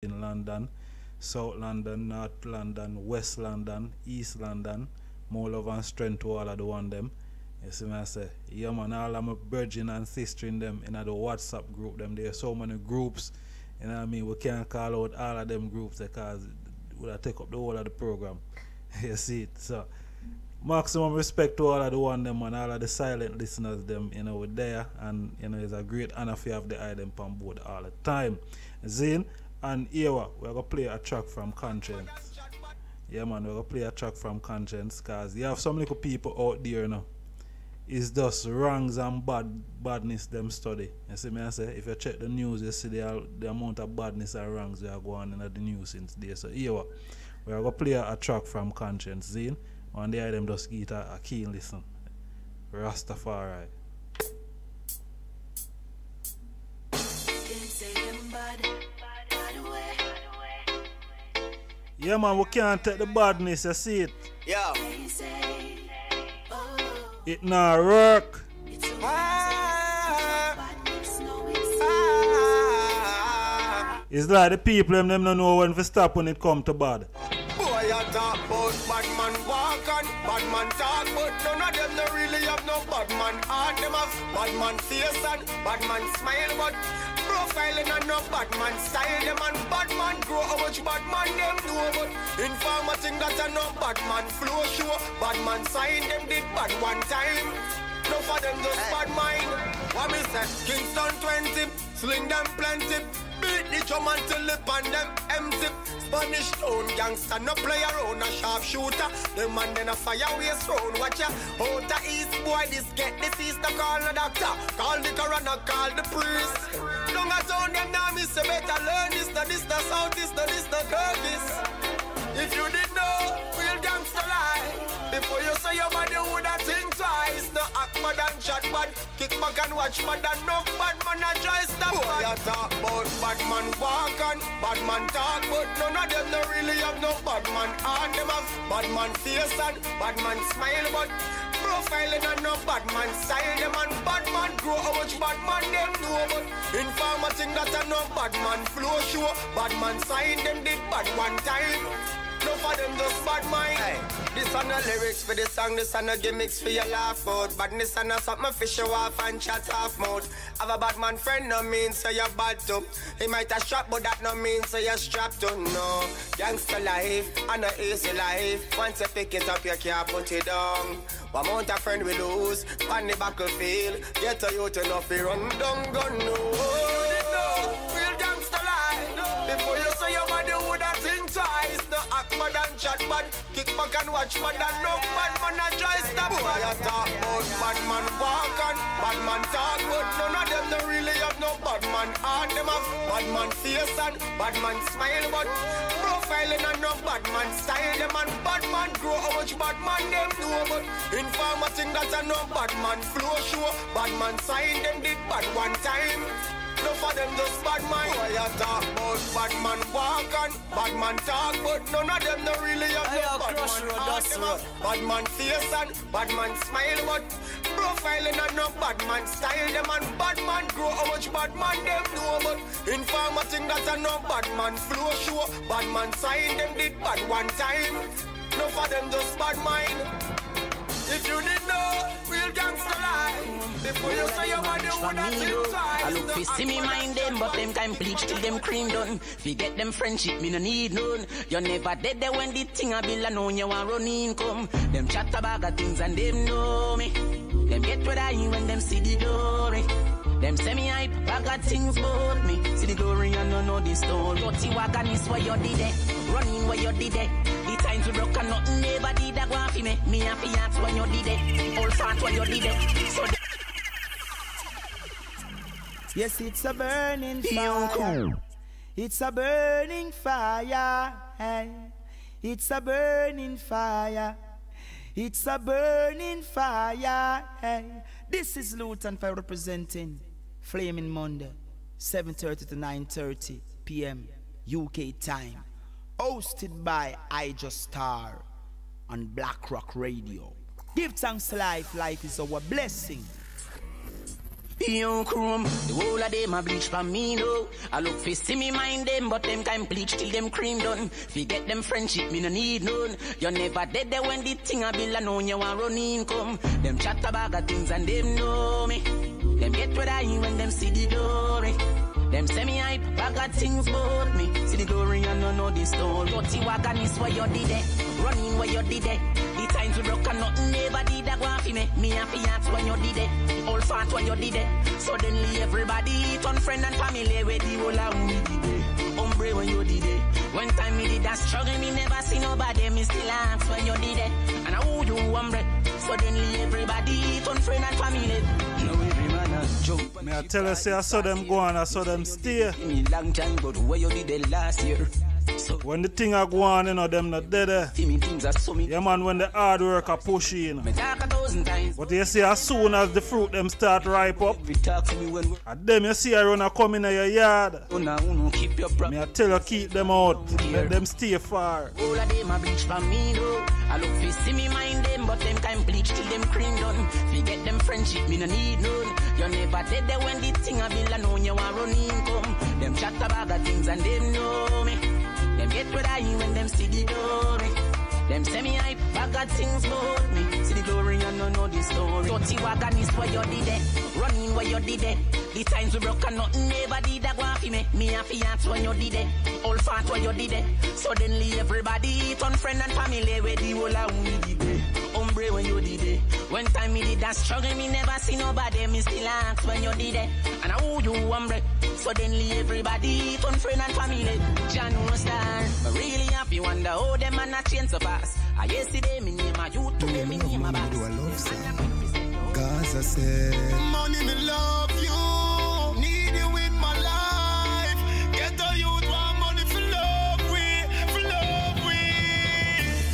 in London, South London, North London, West London, East London. More love and strength to all of the one them. You see me I say, yeah man, all of my brethren and sister in them in the WhatsApp group them. There are so many groups, you know what I mean? We can't call out all of them groups because it would take up the whole of the program. You see it. So maximum respect to all of the one them and all of the silent listeners them, you know, we're there, and you know it's a great honor for you have the eye them on board all the time. Zane and Ewa, we're gonna play a track from Conscience. Yeah man, we're gonna play a track from Conscience because you have some little people out there now. It's just wrongs and badness them study. You see me I say, if you check the news, you see the amount of badness and wrongs that are going on in the news since there. So Ewa, we're gonna play a track from Conscience, Zane. One day them just get a keen listen. Rastafari. Yeah man, we can't take the badness, you see it? Yeah. It not work. It's like the people them don't know when to stop when it come to bad. Boy, you talk about bad man walk and bad man talk, but none of them don't really have no bad man heart. Them have bad man face and bad man smile, but profiling and no bad man style. Them and bad man grow how much bad man them do, but informer think that a no bad man flow show. Bad man sign them did bad one time. No for them just bad mind. What me say? Kingston 20, sling them plenty. Beat the drum until lip and them empty. Spanish town gangster, no play around, a sharp shooter. Them man then a fire waste round. Watch ya, out the east boy, this get disease. No call the doctor, call the coroner, call the priest. Don't a town them now, me say better learn this. No this, no south, this, no this, no Curtis. If you did know, real gangster lie. Before you say your body woulda think twice. No act bad and chat bad. Kick back and watch bad and no bad man a try stop. Boy, you talk about bad man walk and bad man talk, but none of them don't really have no bad man heart. Them have bad man face and bad man smile, but profiling and no bad man style. Them and bad man grow how much bad man them know, but informer think that a no bad man flow show. Bad man sign them did bad one time. No for them just bad mind. Hey, this are no lyrics for the song, this are no gimmicks for your laugh out. Badness and something for show off and chat off mouth. Have a bad man friend no mean so you're bad too. He might have strap but that no mean so you're strapped to. No, gangster life and a easy life. Once you pick it up you can't put it down. What amount of friend we lose on the battlefield. Get a youth enough to run down gun. No, real gangster life. Before you say your body would have think twice. No act bad and chat bad. Kick back and watch bad and no bad man a try stop. Boy, you talk about bad man walk and bad man talk, but none of them don't really have no bad man heart. Them have bad man face and bad man smile, but profiling and no bad man style. Them and bad man grow how much bad man them do, but informer think that a no bad man flow show. Bad man sign them did bad one time. No for them just bad mind. Boy, you talk about bad man walk and bad man talk, but none of them don't really have no bad man heart. Them have bad man face and bad man smile, but profiling and no bad man style. Them and bad man grow how much bad man them know, but informer think that a no bad man flow show. Bad man sign them did bad one time. No for them just bad mind. If you did know, real gangster life. Before you say your body would have think twice. I look fi see me mind them, but them time bleach till them cream done. Forget them friendship, me no need none. You never dead there when the thing a bill and know you want run income. Them chat about of things and them know me. Them get what I when them see the glory. Them say me hype, I got things about me. See the glory and no know the story. Dirty wagon is where you did it. Running where you did it. The times we broke and nothing never did that go off me. Me happy ask when you did it. All fat when you did it. So yes, it's a burning fire. It's a burning fire. Hey. It's a burning fire. It's a burning fire. Hey. This is Luton for representing Flaming Monday, 7:30 to 9:30 p.m. UK time. Hosted by I-Jah-Stars on Blackrok Radio. Give thanks to life. Life is our blessing. Young chrome, the whole of them a bleach for me no. I look for see me mind them, but them kind bleach till them cream done. Forget them friendship, me no need none. You never dead there when the thing a bill and you want run income. Them chat about the things and them know me. Them get what I when them see the glory. Them semi hype, I got things about me. See the glory and no know the story. Dirty wagon is where you did it. Running where you did it. The times we broke and nothing never did that go for me. Me and fiance when you did it. All fat when you did it. Suddenly everybody turn friend and family where the whole of we did it. Hombre when you did it. One time me did that struggle, me never see nobody. Me still ask when you did it. And I owe you hombre. Suddenly everybody turn friend and family. No every man a jump. Me I tell you, say I saw them go and I saw them stay. Long time, but where you did it last year. So when the thing a go on, you know, them not dead there. Things are so Yeah man, when the hard work a push in. Me talk 1,000 times. But you see as soon as the fruit them start ripe up, You talk to me when we and them you see around a come in your yard. uno keep your Me I tell you, keep them out. Let them stay far. all of them a bleach for me though. I look for see me mind them, but them kind bleach till them cream done. Forget them friendship, me no need none. You never dead there when the thing a bill and on you want run income. Them chat about the things and them know me. Them get what I when them see the glory. Them semi hype, I got things about me. See the glory and no know the story. Dirty wagon is where you did it. Running where you did it. The times we broke and nothing never did that go for me. Me and fiance when you did it. All fat when you did it. Suddenly everybody turn friend and family where the whole of we did it. Hombre when you did it. One time me did that struggle, me never see nobody. Me still ask when you did it. And I owe you hombre. Suddenly everybody turn friend and family. I-Jah-Stars. But really happy wonder how them man a change so fast. I yesterday me name a you, today me name a boss. Gaza said, money me love you, need you in my life. Get the youth want money for love we, for love we.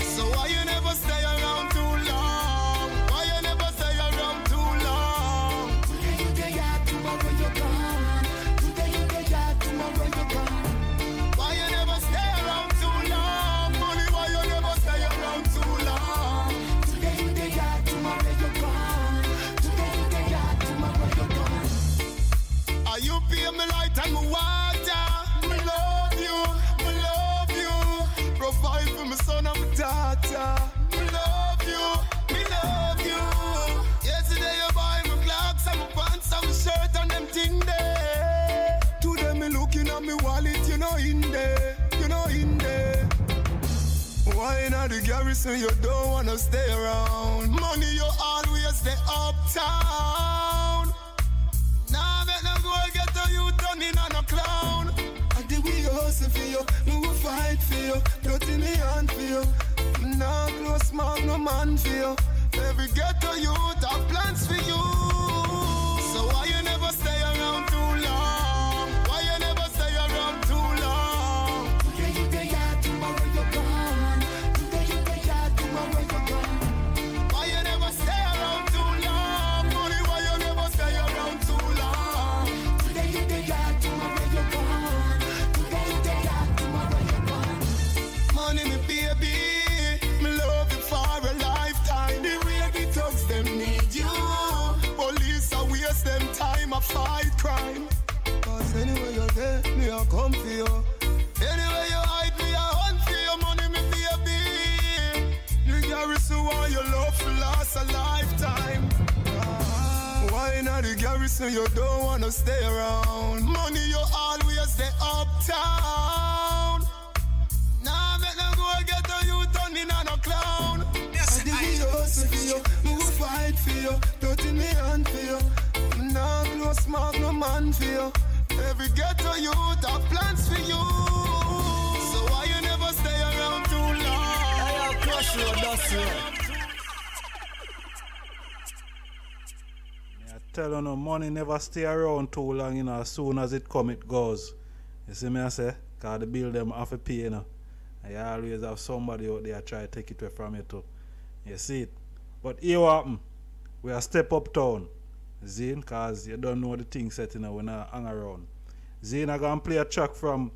So why you never stay around too long? Why you never stay around too long? Today you day out, tomorrow you're gone. Today you day out, tomorrow you're gone. Why you never stay around too long? Money, why you never stay around too long? Today you day out, tomorrow you're gone. Today you day out, tomorrow you're gone. Are you pay me light and me water? Me love you, me love you. Provide for my son and my daughter. Me love you, me love you. Yesterday you buy my clocks and my pants and my shirt and them thing there. Today me looking at me wallet, you know in there, you know in there. Why not the garrison you don't wanna stay around? Money you always stay uptown. Now make them go get the youth done in on a clown. I did we hustle for you, we will fight for you. Dirty me hand for you. Now close mouth no man for you. Every ghetto youth have plans for you. So why you never stay around too long? Why you never stay around too long? Today you day out, tomorrow you're gone. Today you day out, tomorrow you're gone. Why you never stay around too long? Money, why you never stay around too long? Today you day out, tomorrow you're gone. Today you day out, tomorrow you're gone. Money, me baby, me love you for a lifetime. The way the thugs them need you. Police are waste them time a fight crime. Cause anywhere you're there, me I come for you. Anywhere you hide me, I hunt for your money, me baby. The garrison want your love to last a lifetime. Why not the garrison you don't wanna stay around? Money you always stay uptown. Now make them go get the youth done in on a clown. Yes, I did we hustle for you, we will fight for you. Dirty me hand for you. Now close mouth no man for you. Every ghetto youth have plans for you. So why you never stay around too long? I crush you, that's it. I tell you no, money never stay around too long, you know, as soon as it come, it goes. You see me I say? Because the bill them have to pay, you know. And you always have somebody out there try to take it away from you too. You see it? But here what happen? We are step uptown. Zane, because you don't know the thing set, you know, when I hang around. Zane, I'm going to play a track from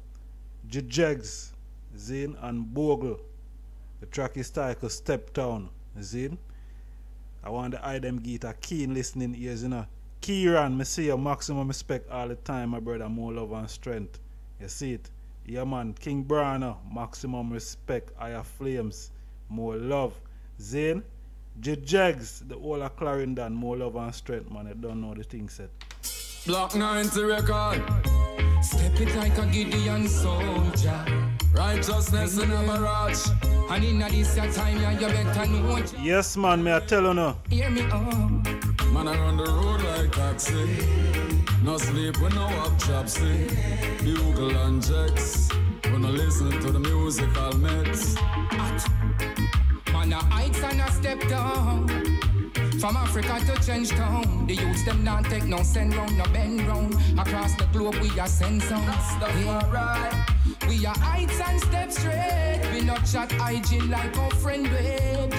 J-Jegs, Zane, and Bugle. The track is titled Step Town. Zane, I want the I them get a keen listening ears, you know. Kieran, me see you, maximum respect all the time, my brother, more love and strength. You see it? Yeah, man. King Brana, maximum respect. Higher Flames, more love. Zane, Jags, the whole of Clarendon, more love and strength, man. I don't know the thing set. Block 90 record. Step it like a Gideon soldier. Righteousness in a barrage. And in this time, you better know it. Yes, man, me I tell you now. Hear me on. Man, I run the road like taxi. No sleep when no have jobs. Bugle and Jacks. When I listen to the musical mix. Man, I heights and I step down. From Africa to change town. The youths them not take no send round, no bend round. Across the globe we are send sound. Alright. We are heights and step straight. We not chat IG like our friend wait.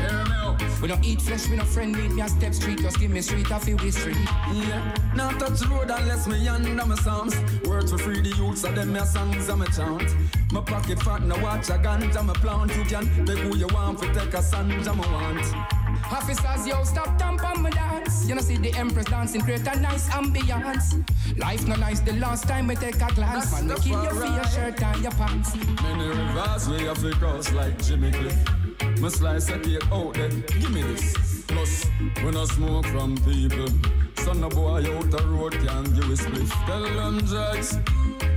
We don't eat flesh, we no friend with me a step street. Just give me street, I feel this street. Yeah, not touch the road unless me under my psalms. Words for free, the youths of them my songs and my chant. My pocket fat, no watch a gun, jam a plant. You can take who you want for take a son, jam a want. Officers, yo, stop tamp on my dance. You know see the Empress dancing, create a nice ambience. Life no nice, the last time we take a glance. Man, we kill you for your shirt and your pants. Many rivers we have to cross like Jimmy Cliff. My slice a cake out there, give me this. Plus, when I smoke from people, son of boy out the road can't give a split. Tell them Jacks.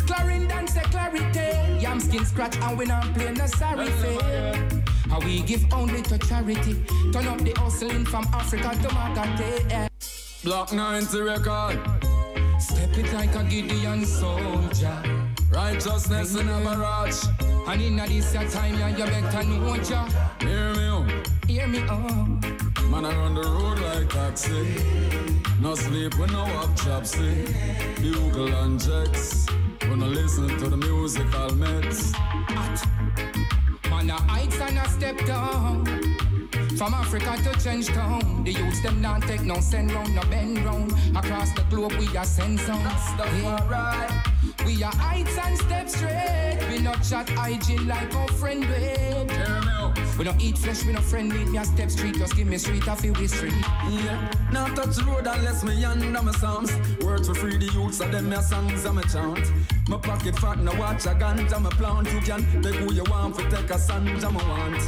Clarendon say clarity. Yam skin scratch and we not play no sorry fair. How we give only to charity. Turn up the hustling from Africa to Magate. Block 90 record. Step it like a Gideon soldier. Righteousness in a barrage. And in this time, you better know ya. Hear me on. Hear me on. Man, I run the road like taxi. No sleep when no have jobs. Bugle and Jacks. When I listen to the musical mix. Man, I heights and I step down. From Africa to change town. The youths them not take no send round, no bend round. Across the globe we are send sound. Alright. We are heights and step straight. We not chat IG like our friend wait. We don't eat flesh, we no friend with me a step street. Just give me street, I feel this street. Yeah, not touch the road unless me under my psalms. Words for free, the youths of them my songs and my chant. My pocket fat, no watch a gun, jam a plant. You can take who you want for take a son, jam a want.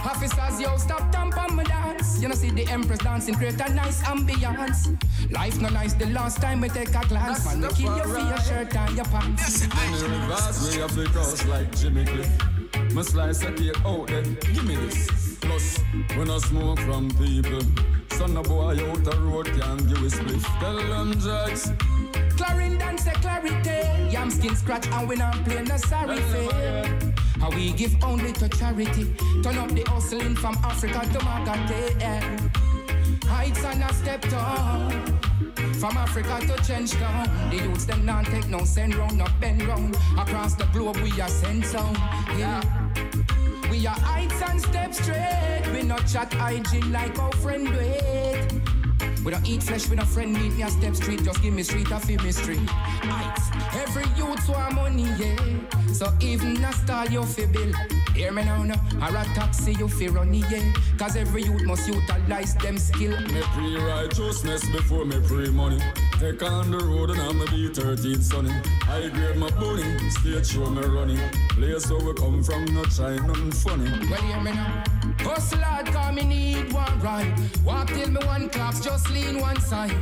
Officers, yo, stop tamp on my dance. You know see the Empress dancing, create a nice ambience. Life no nice, the last time we take a glance. Man, we kill you for your shirt and your pants. Many rivers we have to cross like Jimmy Cliff. My slice a cake out there, give me this. Plus, when I smoke from people, son of boy out the road can't give a split. Tell them Jacks. Clarendon say clarity. Yam skin scratch and we not play no sorry fair. How we give only to charity. Turn up the hustling from Africa to Magate. Heights and a step down. From Africa to change town. The youths them not take no send round, no bend round. Across the globe we are send sound. Yeah. We are heights and step straight. We not chat IG like our friend wait. We don't eat flesh, we don't friend meet me a step street. Just give me street, I feel me street. Heights, every youth want money, yeah. So even a star you feel bill. Hear me now, no. Or a taxi you feel runny, yeah. Cause every youth must utilize them skill. Me pre-righteousness before me pre-money. Take on the road and I'm a B13 sunny. I grade my bully, stage show me running. Place where we come from, not try nothing funny. Well, hear me now. Hustle hard, cause me need one ride. Walk till me one clocks, just lean one side.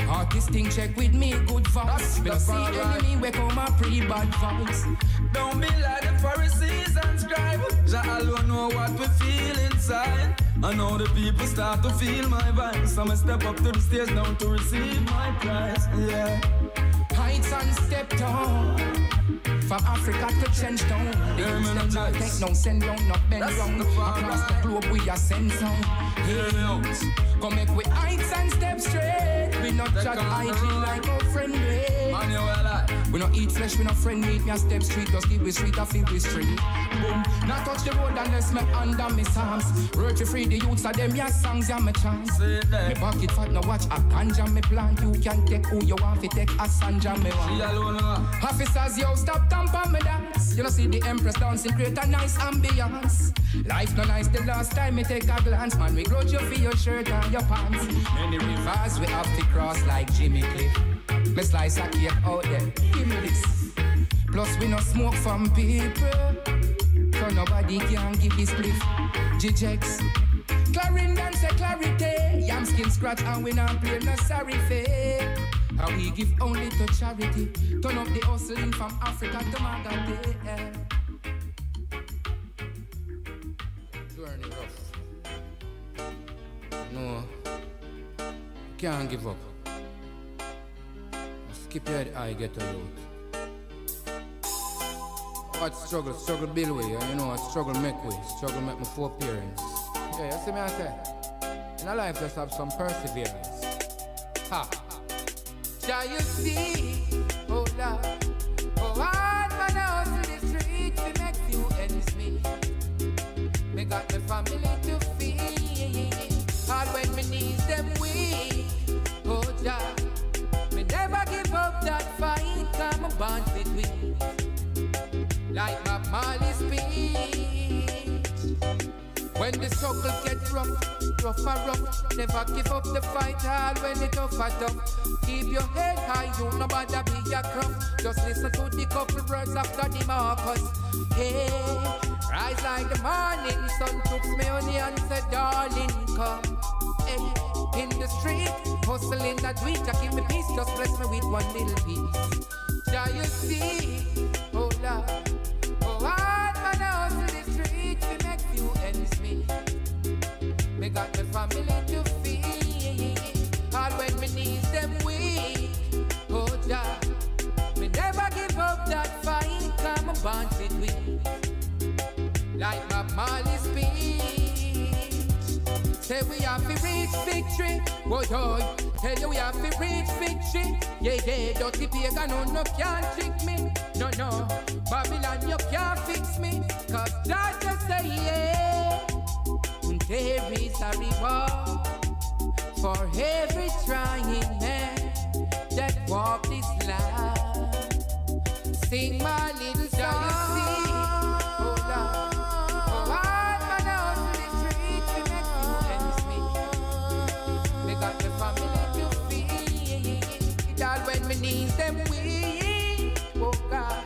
Artist thing check with me, good vibes. Me don't see enemy, we come a pre-bad vibes. Don't be like the Pharisees and scribes. Jah alone know what we feel inside. I know the people start to feel my vibes. So I step up to the stage now to receive my prize. Yeah. Heights and step down. From Africa to change town. The youths them not take no send round, not bend round. Across the globe we are send sound. Come make we heights and step straight. We not chat IG like our friend way. We no eat flesh, we no friend meat. Me a step street, just give we street, I feel we street. Boom, not touch the road unless me under me psalms. Road to free the youths of them, your songs, yeah, me chance. Me pocket fat, no watch a ganja, me plant. You can take who you want, fi take a sanja, me want. Officers, yo, stop tampon me dance. You know see the Empress dancing, create a nice ambience. Life no nice the last time me take a glance. Man, we grudge you for your shirt and your pants. Many rivers we have to cross like Jimmy Cliff. Me slice a cake out there, give me this. Plus we no smoke from people, so nobody can give this spliff. Ijahstars, Clarendon say clarity. Yam skin scratch and we not play no sorry face. And we give only to charity. Turn up the hustling from Africa to Magadi. Journey rough. No, can't give up. Skip your head, I get a youth. What struggle build way, you know what struggle make way. Struggle make my 4 parents. Yeah, you see me I say? In a life just have some perseverance. Ha! Shall you see, oh Lord, oh hard man out to the street to make few ends meet. Me got the family to feed, all when me knees them weak, oh Jah. Me never give up that fight, come a bond with me. Like my Marley speech. When the struggle gets rough and rough, never give up the fight, all when it tough and tough. Keep your head high, you no bother be a crumb. Just listen to the couple words after the Marcus. Hey, rise like the morning sun, took me on the and said, darling, come. Hey, in the street, hustling that week, I give me peace, just bless me with one little piece. Shall you see, oh Lord, oh hard man out to the street, we make few ends meet. Me got the family to feed, all when me knees them weak, oh Jah. Me never give up that fight, come a bond with we. Like my Marley speech, say we have to reach victory, boy, boy. Tell you we have to reach victory, yeah, yeah. Dirty pagan, no can't trick me, no, no. Babylon, you can't fix me, cause God just say, yeah. There is a reward for every trying man that walk this life. Sing my little song, you see, oh Lord, oh hard man out to the street, we make you ends meet. We got the family to feed, all when me knees them weak, oh God.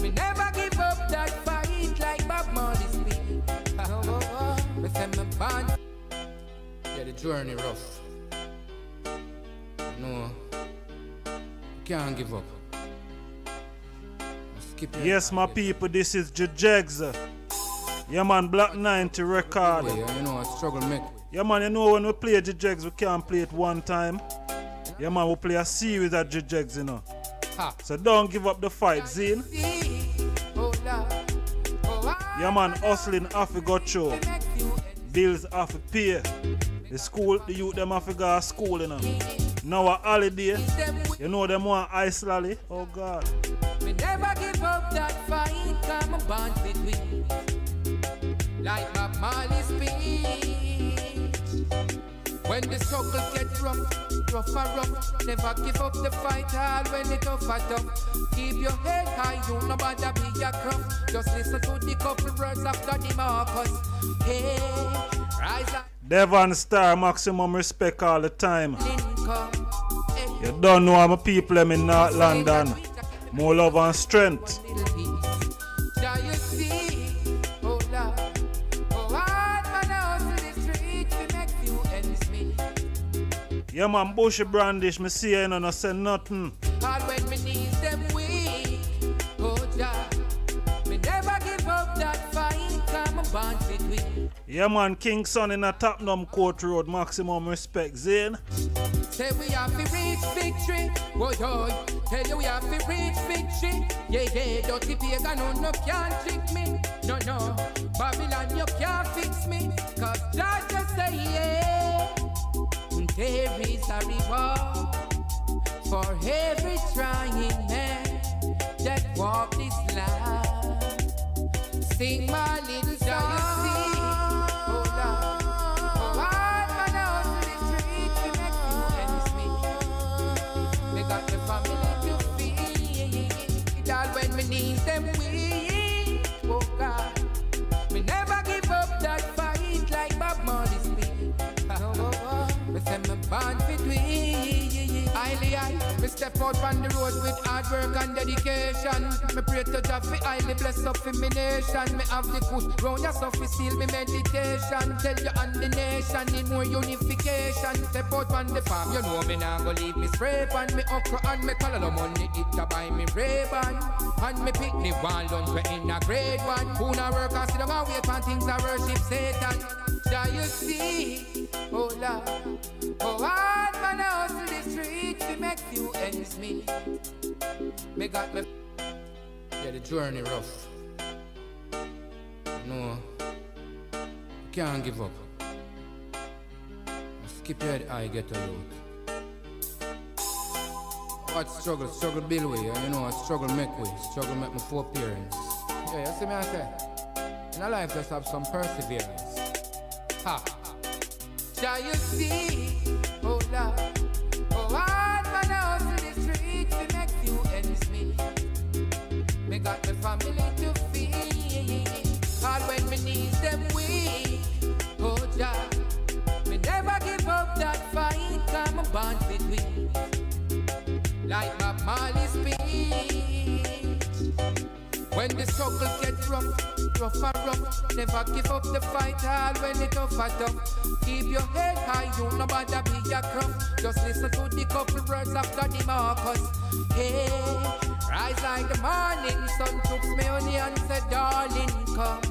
Me never give up that fight like Bob Marley speak. Me send me band. Yeah, the journey rough. No, can't give up. Yes, my people, this is Ijahstars. Yeah, man, Black 90 record. Yeah, you know what struggle make. Yeah, man, you know when we play Ijahstars, we can't play it one time. Yeah, man, we play a series at Ijahstars, you know. Ha. So don't give up the fight, Zine. Yeah, man, hustling have to go through. Bills have to pay. The school, the youth them have to go to school, you know. Now a holiday, you know them want ice lolly. Oh God. Me never give up that fight, come a bond with we. Like my Marley speech. When the struggle gets rough and rough, never give up the fight, all when it tough and tough. Keep your head high, you no bother be a crumb. Just listen to the couple words after the Marcus. Hey, rise up. Devon Star, maximum respect all the time. You don't know how my people them in North London. More love and strength. Yeah, man, Bushy Brandish, me see you no say nothing. All when me knees them weak, oh Jah. Me never give up that fight, come a bond with we. Yeah, man, King Son in a Tottenham Court Road, maximum respect, Zane. Say we have to reach victory, boy, boy. Tell you we have to reach victory, yeah, yeah. Dirty pagan, no can't trick me, no, no. Babylon, you can't fix me, cause God just say, yeah. There is a reward for every trying man Sing my little song. You see, oh Lord, oh hard man out to the street to make you ends meet. Me got the family to feed. It all when me needs them weak. Oh God, me never give up that fight like Bob Marley speak. Me say me born for tweet. I step out on the road with hard work and dedication. Me pray to Jah fi highly bless up for me nation. Me have the kush round your stuff fi seal me meditation. Tell you and the nation need more unification. Step out on the farm, you know me nah go leave me spray pan. Me okra and me color money it to buy me Ray-Ban. And me pick the one lunch we in a grade one. Who na work and sit down and wait when things are worship Satan. Jah you see, oh Lord, oh hard man out to the street to make few ends meet. Me got me. Yeah, the journey rough. No, you can't give up. Skip your head, I get a load. What struggle? Struggle build way, you know, struggle make way. Struggle make my four parents. Yeah, you see me I say? In a life just have some perseverance. Ha! Jah you see, oh Lord, oh hard man out to the street to make few ends meet. Me got the family to feed. All when me needs them weak. Oh Jah, me never give up that fight. Come a bond with we. Like my Marley speech. When the struggle gets rough and rough, never give up the fight. All when it tough and tough, keep your head high. You no bother be a crumb. Just listen to the couple words after the Marcus. Hey, rise like the morning sun, took me on the and said, darling, come.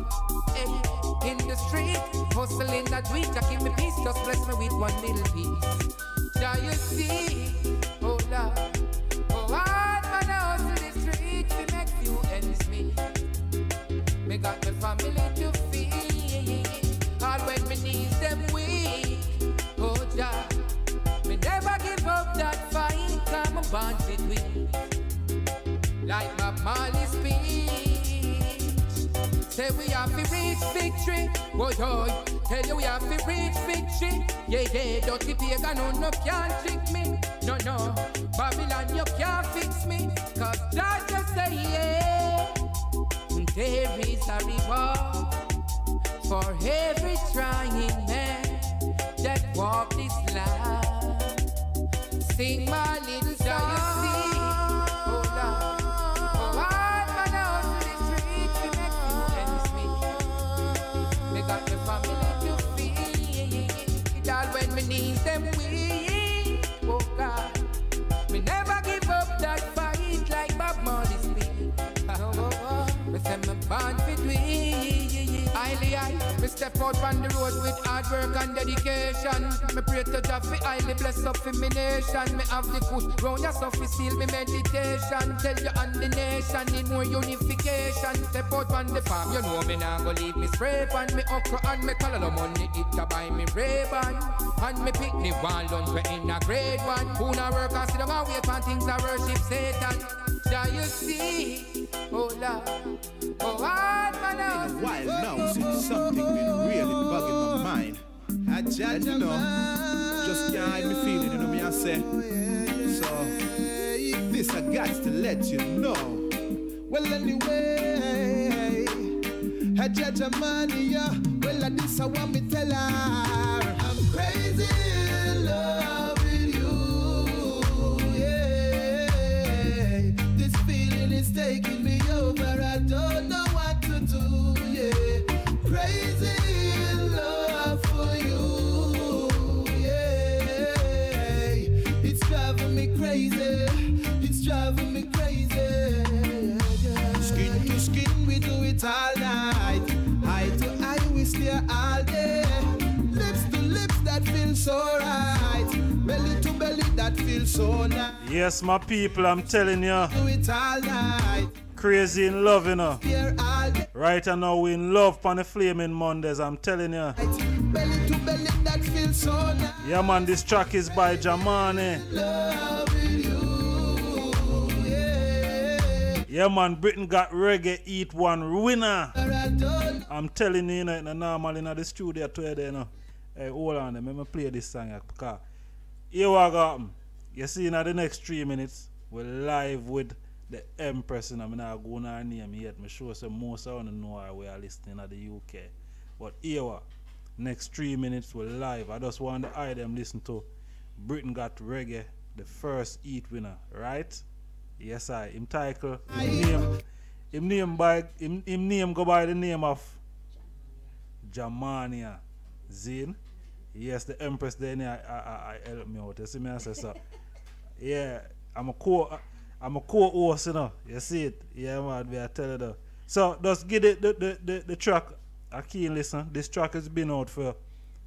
Hey, in the street, hustling that week, Jah give me peace, just bless me with one little piece. Jah you see, oh Lord, oh hard man out to the street, we make few ends meet. Me got the family to feed. All when me needs them weak. Oh Jah, me never give up that fight. Come a bond with we. Like my Marley speech. Say we have to reach victory. Boy, boy, tell you we have to reach victory. Yeah, yeah, dirty pagan, no can't trick me. No, no, Babylon, you can't fix me. Cause Jah just say yeah. There is a reward for every trying man that walk this life. Sing my little song. You see, oh Lord, oh hard man out to the street to make you ends meet. Me got the family to feed. It all when me needs them weak. Oh God, me never give up that fight like Bob Marley speak. Me say me born for tweet. I step out on the road with hard work and dedication. Me pray to Jah fi highly bless up for me nation. Me have the kush round your stuff fi seal me meditation. Tell you and the nation need more unification. Step out on the farm, you know me nah go leave me spray pan. Me okra and me color money it to buy me Ray-Ban. And me pick the one lunch we in a grade one. Who na work and sit down and wait when things are worship Satan. Jah you see, oh Lord, oh hard man out. While now, since something been really bugging my mind, and you know, just can't hide me feeling, you know me I say. So, this I got to let you know. Well anyway, I judge a man, yeah. Well this I want me tell her, I'm crazy in love. It's taking me over, I don't know what to do, yeah. Crazy in love for you, yeah. It's driving me crazy, it's driving me crazy, yeah. Skin to skin, we do it all night. Eye to eye, we stare all day. Lips to lips, that feels so right. Belly to belly, that feels so nice. Yes, my people, I'm telling you. Do it all night. Crazy in love, you know. Right now, we in love on the Flaming Mondays, I'm telling you. Belly to belly, that feels so nice. Yeah, man, this track is by Jamani. Loving you, yeah. Yeah, man, Britain got reggae eat one winner. I'm telling you, it's not normal in the studio today, you know. Hey, hold on, let me play this song because here we go. You see, in the next 3 minutes, we're live with the Empress, and I'm not going to her name yet. I'm sure some most of you know her we are listening at the UK. But here we next 3 minutes, we're live. I just want the eye them listen to Britain Got Reggae, the first eat winner, right? Yes, him title, him name go by the name of Jamania Zin. Yes, the Empress then I help me out. You see me I say so. Yeah, I'm a co-host, you know. You see it? Yeah, man, I tell you that. So just give the track a keen listen. This track has been out for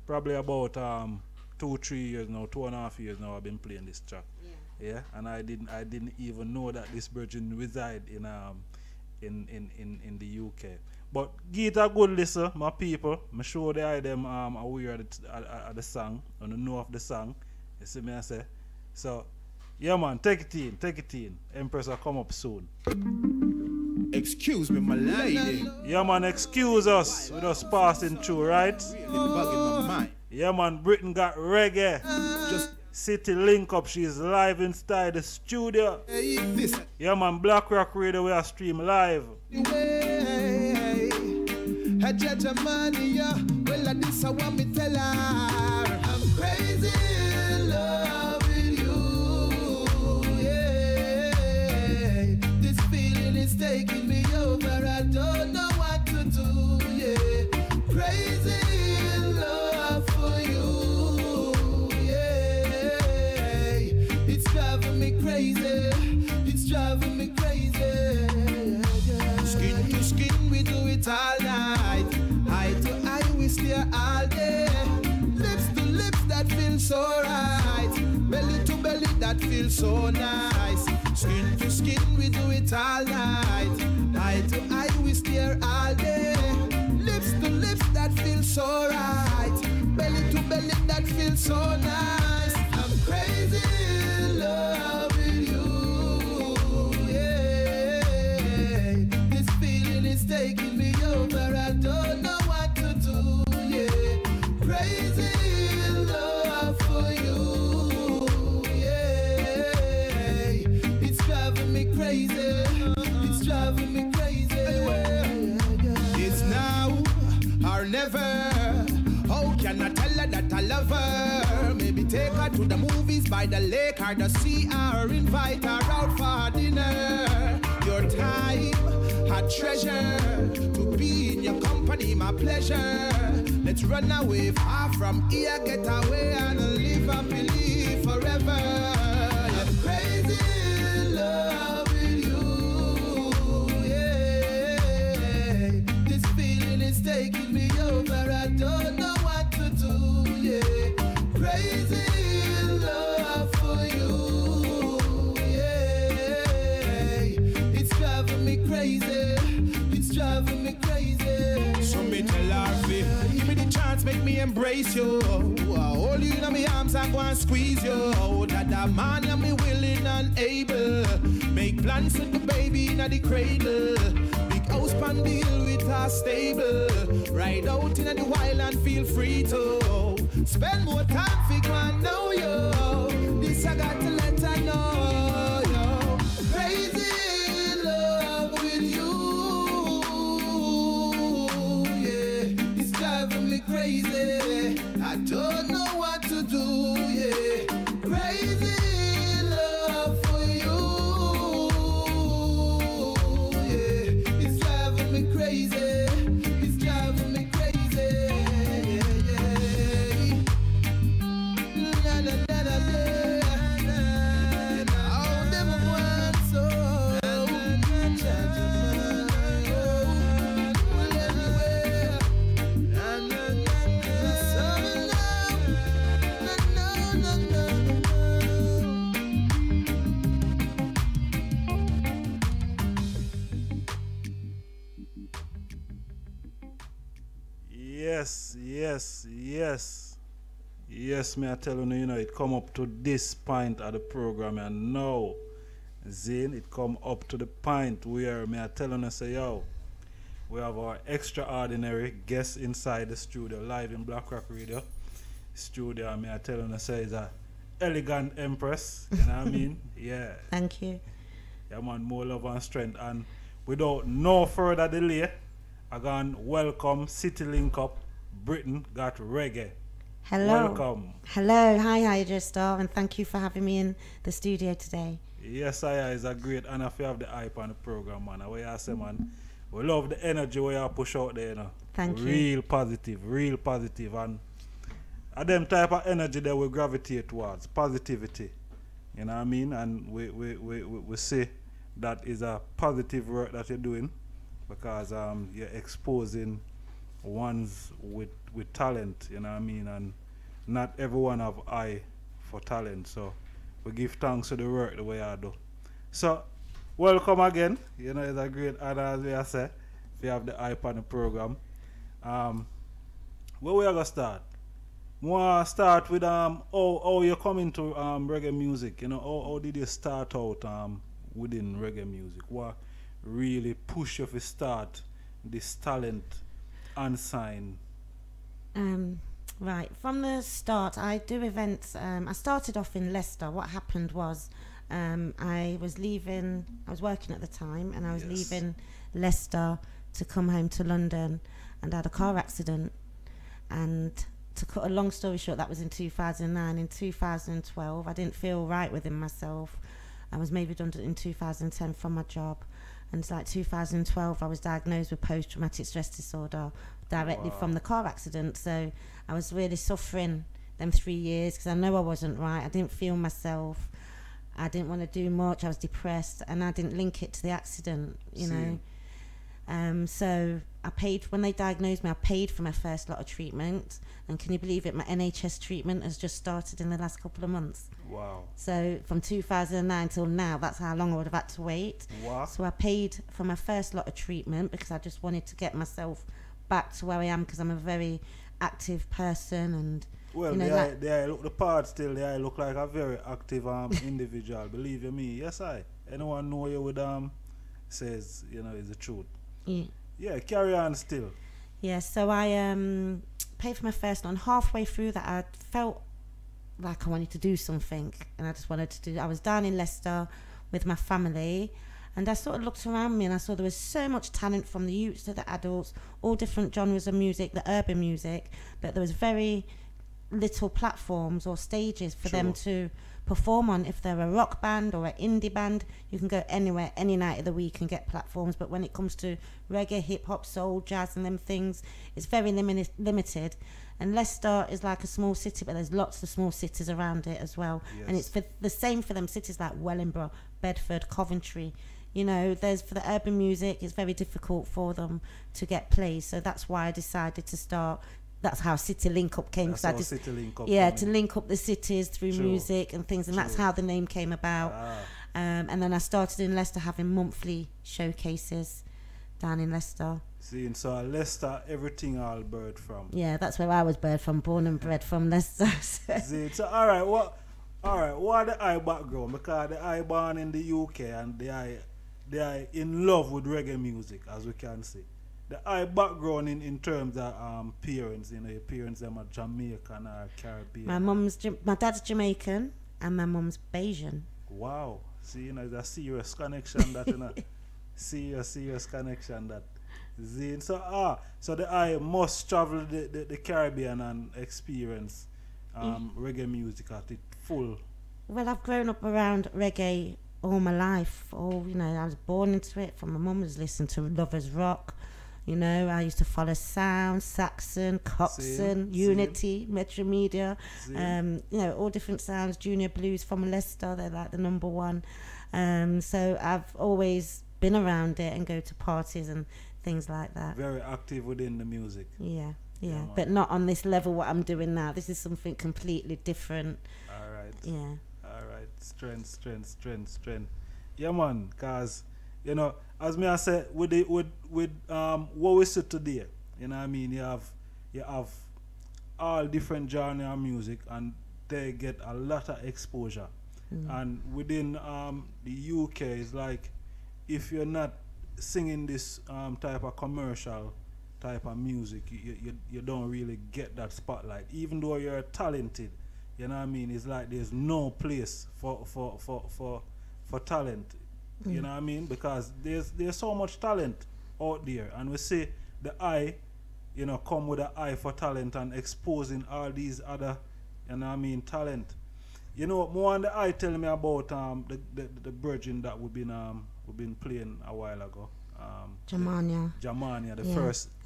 probably about 2-3 years now, 2.5 years now. I've been playing this track. Yeah, and I didn't even know that this virgin reside in the UK. But give it a good listen, my people. I'm sure they are them aware of the song, and know of the song. You see me I say. So yeah, man, take it in. Empress will come up soon. Excuse me, my lady. Yeah, man, excuse us. We're just passing through, right? Really bugging my mind. Yeah, man, Britain Got Reggae. Just City Link Up, she's live inside the studio. hey, this. Yeah, man, Blackrok Radio, we are stream live. Well, this I want me tell her. I'm crazy in love with you. Yeah. This feeling is taking me over. I don't know what to do. Yeah. Crazy in love for you. Yeah. It's driving me crazy. It's driving me crazy. Skin to skin, we do it all night. Eye to eye, we stare all day. Lips to lips, that feels so right. Belly to belly, that feels so nice. Skin to skin, we do it all night. Eye to eye, we stare all day. Lips to lips, that feels so right. Belly to belly, that feels so nice. I'm crazy in love with you. Yeah. This feeling is taking me over. I don't know what to do. Yeah. Crazy in love for you. Yeah. It's driving me crazy. It's driving me crazy. It's now or never. How can I tell her that I love her? Maybe take her to the movies by the lake or the sea, or invite her out for dinner. Your time, a treasure. To be in your company, my pleasure. Let's run away far from here, get away and live happily forever. I'm crazy in love with you. Yeah. This feeling is taking me over. I don't know what to do. Yeah. Crazy in love for you. Yeah. It's driving me crazy. It's driving me crazy. So me tell her, give me the chance, make me embrace you. I hold you in my arms and go and squeeze you. That man and me willing and able. Make plans with the baby in the cradle. Big house pan the hill with a stable. Ride out in the wild and feel free to spend more time figure and know you. This I got to let her know. Yo. Crazy in love with you. Yeah. It's driving me crazy. I don't know what to do. Yeah. Crazy in love for you. Yeah. It's driving me crazy. It's driving me crazy. Yeah. Na, na, na, na, na, na. I'll never want so. Well, anyway. Na, na, na, na. So now. Na, na, na, na. Yes, me I tell you, it come up to this point of the program and now Zane, it come up to the point where me I telling us say, yo, we have our extraordinary guest inside the studio, live in Blackrok Radio studio. And me I telling us say is a elegant empress, you know what I mean? Yeah. Thank you. Yeah, man, more love and strength. And without no further delay, I gonna welcome City Link Up, Britain got Reggae. Hello. Welcome. Hello. Hi, I-Jah-Stars, and thank you for having me in the studio today. Yes, it's a great honor if you have the hype on the program, man. What you say, man? We love the energy where you push out there, you know. Thank you. Real positive. And them type of energy that we gravitate towards, positivity. You know what I mean? And we see that is a positive work that you're doing because you're exposing ones with talent, you know what I mean? And not everyone have eye for talent, so we give thanks to the work the way I do. So, welcome again. You know, it's a great honor, as we are say, if you have the hype on the program. Where we are gonna start? We want to start with how you come into reggae music. You know, how did you start out within reggae music? What really push you to start this talent unsigned? Right, from the start, I do events. I started off in Leicester. What happened was I was working at the time, and I was leaving Leicester to come home to London, and I had a car accident. And to cut a long story short, that was in 2009. In 2012, I didn't feel right within myself. I was made redundant in 2010 from my job. And it's like 2012, I was diagnosed with post-traumatic stress disorder directly from the car accident. So I was really suffering them 3 years because I know I wasn't right. I didn't feel myself. I didn't want to do much. I was depressed, and I didn't link it to the accident, you know. So I paid, when they diagnosed me, I paid for my first lot of treatment. And can you believe it? My NHS treatment has just started in the last couple of months. Wow. So from 2009 till now, that's how long I would have had to wait. Wow. So I paid for my first lot of treatment because I just wanted to get myself back to where I am, because I'm a very active person. And well, you know, they look the part still. They look like a very active individual. Believe you me. Yes, anyone know you would says, you know, is the truth. Yeah, carry on still. Yeah, so I paid for my first one. Halfway through that, I felt like I wanted to do something, and I just wanted to do. I was down in Leicester with my family, and I sort of looked around me, and I saw there was so much talent, from the youths to the adults, all different genres of music, the urban music, but there was very little platforms or stages for them to perform on. If they're a rock band or an indie band, you can go anywhere, any night of the week, and get platforms. But when it comes to reggae, hip hop, soul, jazz, and them things, it's very limited. And Leicester is like a small city, but there's lots of small cities around it as well. Yes. And it's for the same for them cities like Wellingborough, Bedford, Coventry. You know, there's, for the urban music, it's very difficult for them to get plays. So that's why I decided to start. That's how City Link Up came. That's how City Link Up to link up the cities through music and things, and that's how the name came about. And then I started in Leicester having monthly showcases down in Leicester. See, so Leicester, everything all bird from. Yeah, that's where I was bird from, born and bred from Leicester. See, so what are the eye background? Because the eye born in the UK, and they are in love with reggae music, as we can see. The eye background in terms of parents, you know, your parents them are Jamaican or Caribbean. My dad's Jamaican and my mum's Bayesian. Wow. See, you know, there's a serious connection that, you know, serious connection that. So the eye must travel the Caribbean and experience reggae music at its full. Well, I've grown up around reggae all my life. You know, I was born into it. From my mum was listening to Lovers Rock. You know, I used to follow Sound, Saxon, Coxon, Unity, Metro Media, you know, all different sounds. Junior Blues from Leicester, they're like the number one. So I've always been around it and go to parties and things like that. Very active within the music. Yeah, but not on this level what I'm doing now. This is something completely different. All right. Yeah. All right. Strength. Yeah, man, because, you know, as me I said, with what we see today, you know what I mean, you have all different genre of music, and they get a lot of exposure. And within the UK, it's like if you're not singing this type of commercial type of music, you don't really get that spotlight. Even though you're talented, you know what I mean? It's like there's no place for talent. You know what I mean? Because there's so much talent out there, and we see the eye, you know, come with an eye for talent and exposing all these other, you know what I mean, talent. You know, more on the eye tell me about the virgin that we've been playing a while ago. Jamania.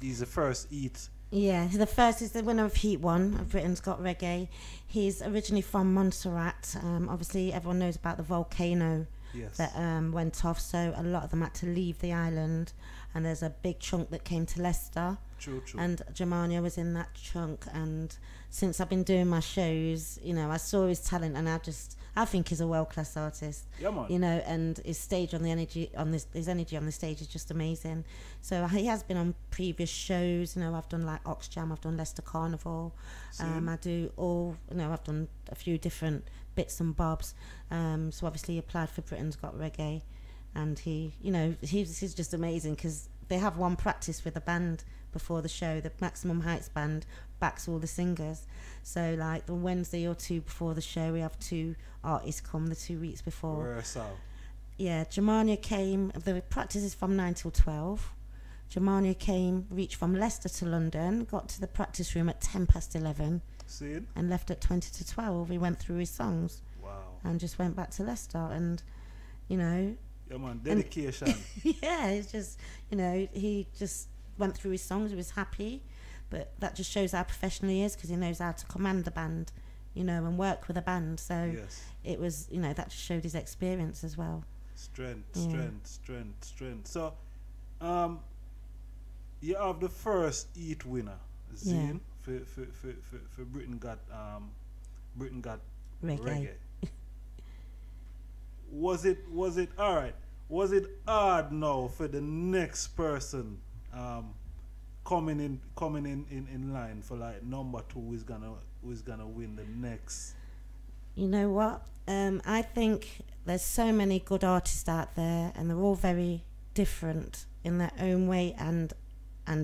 He's the first Eat. Yeah, the first is the winner of Heat 1 of Britain's Got Reggae. He's originally from Montserrat. Obviously, everyone knows about the volcano that went off, so a lot of them had to leave the island, and there's a big chunk that came to Leicester. True. And Jamania was in that chunk, and since I've been doing my shows, you know, I saw his talent, and I think he's a world-class artist. Yeah, man. You know, and his energy on the stage is just amazing. So he has been on previous shows. You know, I've done like Ox Jam, I've done Leicester Carnival. I do all, you know, I've done a few different bits and bobs. So obviously he applied for Britain's Got Reggae, and he, you know, he's just amazing because they have one practice with a band before the show. The Maximum Heights band backs all the singers, so like the Wednesday or two before the show we have 2 artists come the 2 weeks before. Rehearsal. Yeah, Jamania came, the practice is from 9 till 12. Jamania reached from Leicester to London, got to the practice room at 10 past 11 and left at 20 to 12. He went through his songs. Wow. And just went back to Leicester, and you know, yeah man, dedication. Yeah, it's just, you know, he just went through his songs, he was happy, but that just shows how professional he is, because he knows how to command the band, you know, and work with a band. So it was, you know, that just showed his experience as well. Strength. So you have the first Eat winner, Zane, for Britain Got Reggae. Was it alright? Was it hard now for the next person coming in line for like number 2 who's gonna win the next? You know what? I think there's so many good artists out there, and they're all very different in their own way and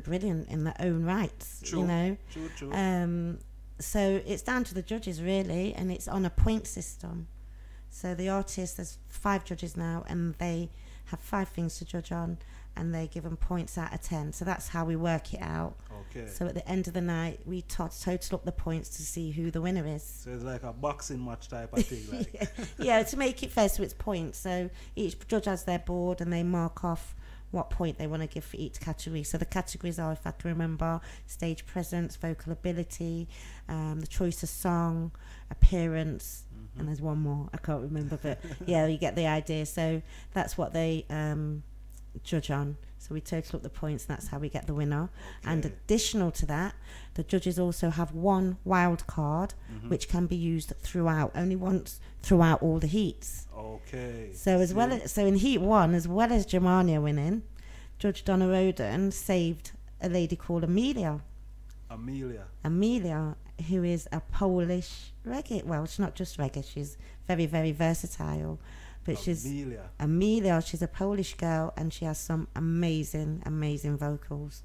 brilliant in their own rights. True. You know. True. So it's down to the judges really, and it's on a point system. So the artists, there's 5 judges now, and they have 5 things to judge on, and they give them points out of 10. So that's how we work it out. Okay. So at the end of the night, we total up the points to see who the winner is. So it's like a boxing match type of thing, like. Yeah, to make it fair, so it's points. So each judge has their board, and they mark off what point they want to give for each category. So the categories are, if I can remember, stage presence, vocal ability, the choice of song, appearance, and there's one more I can't remember, but yeah, you get the idea. So that's what they judge on. So we total up the points, and that's how we get the winner. And additional to that, the judges also have 1 wild card, which can be used only once throughout all the heats. Okay. So so in Heat 1, as well as Jamania winning, Judge Donna Roden saved a lady called Amelia, who is a Polish reggae. Well, she's not just reggae, she's very, very versatile. But she's Amelia, she's a Polish girl, and she has some amazing, amazing vocals.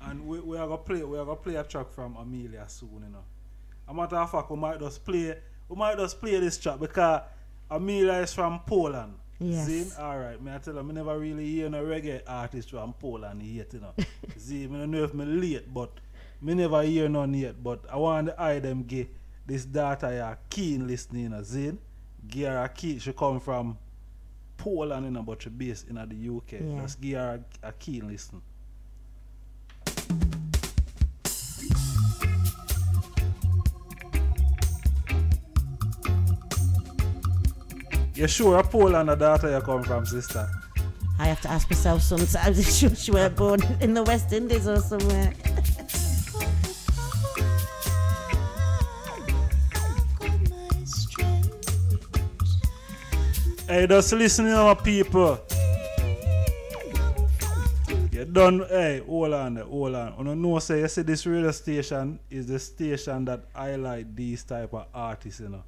And we are gonna play a track from Amelia soon, you know. A matter of fact, we might just play this track because Amelia is from Poland. Yes. Zine, alright, I tell you, I never really hear no reggae artist from Poland yet, you know. Zine, I don't know if I'm late, but I never hear none yet. But I want to eye them give this daughter a keen listening, you know, Zine. Give her a key. She come from Poland, you know, but she based in the UK. Yeah. Just give her a keen listen. You sure a Poland a daughter you come from, sister? I have to ask myself sometimes if she were born in the West Indies or somewhere. Hey, just listening to my people. You done, hey, hold on. You know, say, you see this radio station is the station that highlight these type of artists, you know.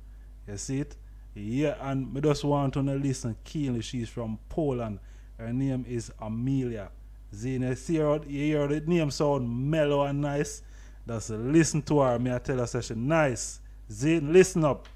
You see it? Yeah, and me just want to listen keenly. She's from Poland. Her name is Amelia. Zine, you hear the name sound mellow and nice? Just listen to her. Me I tell her she nice. Zine, listen up.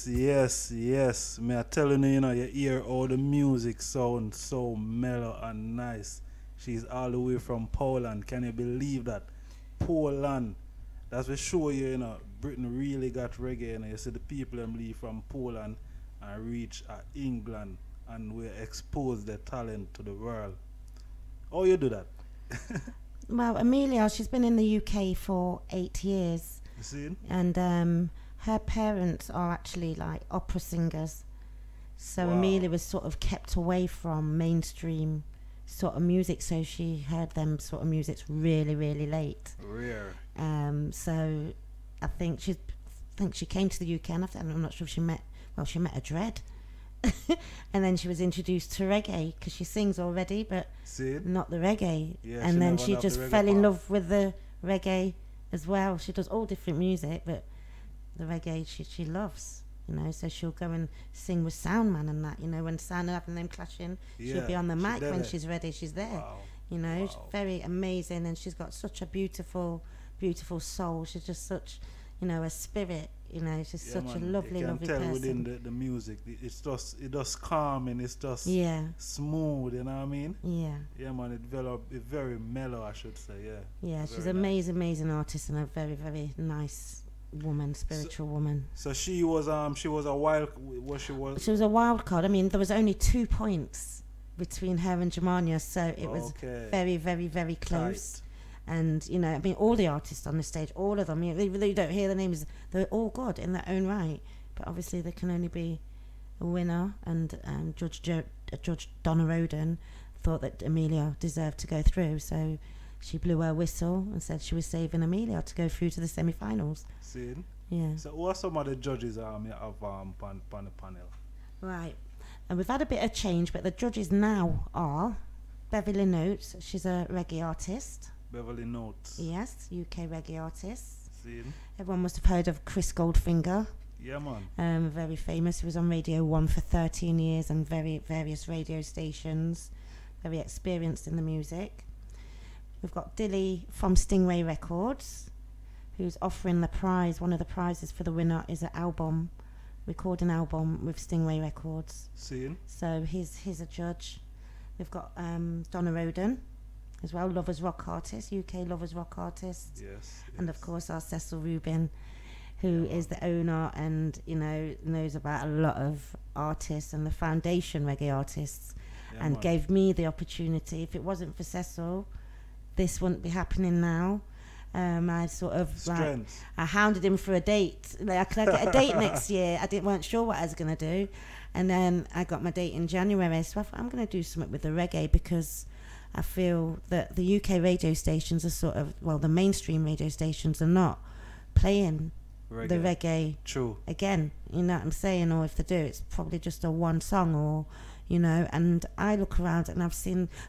Yes. Me I telling you, you hear all the music sounds so mellow and nice. She's all the way from Poland. Can you believe that? Poland. That's what show you, Britain really got reggae. You see the people them leave from Poland and reach England, and we expose their talent to the world. How you do that? Well, Amelia, she's been in the UK for 8 years. You see? And her parents are actually like opera singers. So Amelia was sort of kept away from mainstream sort of music, so she heard them sort of music really, really late. Rare. So I think she came to the UK, and I'm not sure if she met a dread. And then she was introduced to reggae because she sings already, but not the reggae. Yeah, and then she just fell in love with the reggae as well. She does all different music, but the reggae she loves, so she'll go and sing with Soundman and that, when Sound and having them clashing, she'll be on the mic when she's ready, she's there. She's very amazing, and she's got such a beautiful soul. She's just such, a spirit, she's such a lovely, lovely person. You can tell within the music, it's just calm, and it's just smooth, you know what I mean? Yeah, man, it very mellow, I should say, Yeah, she's an amazing artist, and a very, very nice woman, spiritual woman. So she was a wild card. I mean, there was only 2 points between her and Germania, so it was very, very, very close. Tight. And all the artists on the stage, all of them, even though you don't hear the names, they're all good in their own right, but obviously there can only be a winner. And Judge Donna Roden thought that Amelia deserved to go through, so she blew her whistle and said she was saving Amelia to go through to the semi-finals. Yeah. So who are some of the judges you have on the panel? Right. And we've had a bit of change, but the judges now are Beverly Notes. She's a reggae artist. Beverly Notes. Yes, UK reggae artist. Seen? Everyone must have heard of Chris Goldfinger. Yeah, man. Very famous. He was on Radio 1 for 13 years and various radio stations. Very experienced in the music. We've got Dilly from Stingray Records, who's offering the prize. One of the prizes for the winner is an recording album with Stingray Records. Seen? So he's a judge. We've got Donna Roden as well, Lovers Rock artist, UK Lovers Rock artist. Yes. And of course our Cecil Rubin, who is the owner and, you know, knows about a lot of artists and the foundation reggae artists, and gave me the opportunity. If it wasn't for Cecil, this wouldn't be happening now. I sort of I hounded him for a date. Like, can I get a date next year? Weren't sure what I was going to do. And then I got my date in January. So I thought, I'm going to do something with the reggae, because I feel that the UK radio stations are sort of, well, the mainstream radio stations are not playing the reggae again. You know what I'm saying? Or if they do, it's probably just a one song, or, you know. And I look around and I've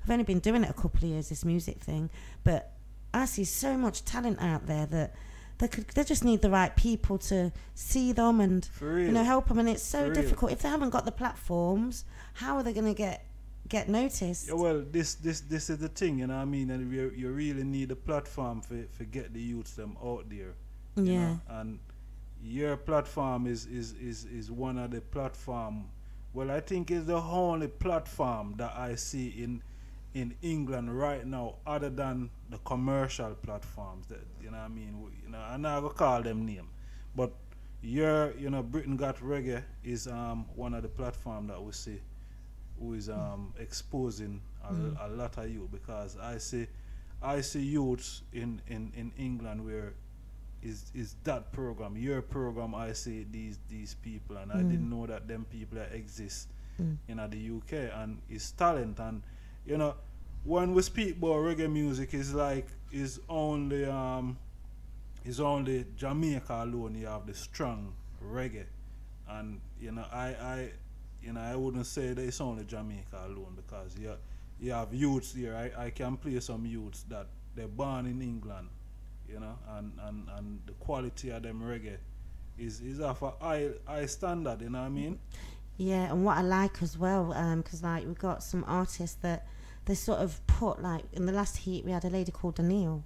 only been doing it a couple of years, this music thing, but I see so much talent out there that they just need the right people to see them and, you know, help them. And it's so difficult if they haven't got the platforms. How are they going to get noticed? Yeah, well, this is the thing, you know what I mean. And you really need a platform for get the youths them out there. You know? And your platform is one of the platform. Well, I think it's the only platform that I see in England right now, other than the commercial platforms. That, you know what I mean. You know, I'm not gonna call them name, but Britain Got Reggae is one of the platform that we see who is exposing a lot of youth, because I see youths in England where is that program, your program. I see these people, and I didn't know that them people that exist in the UK, and it's talent. And you know, when we speak about reggae music, is only Jamaica alone. You have the strong reggae, and you know, I wouldn't say that it's only Jamaica alone, because you have youths here. I can play some youths that they're born in England, you know, and the quality of them reggae is of a high standard, you know what I mean? Yeah, and what I like as well, because like we've got some artists that they sort of put, like in the last heat we had a lady called Danielle,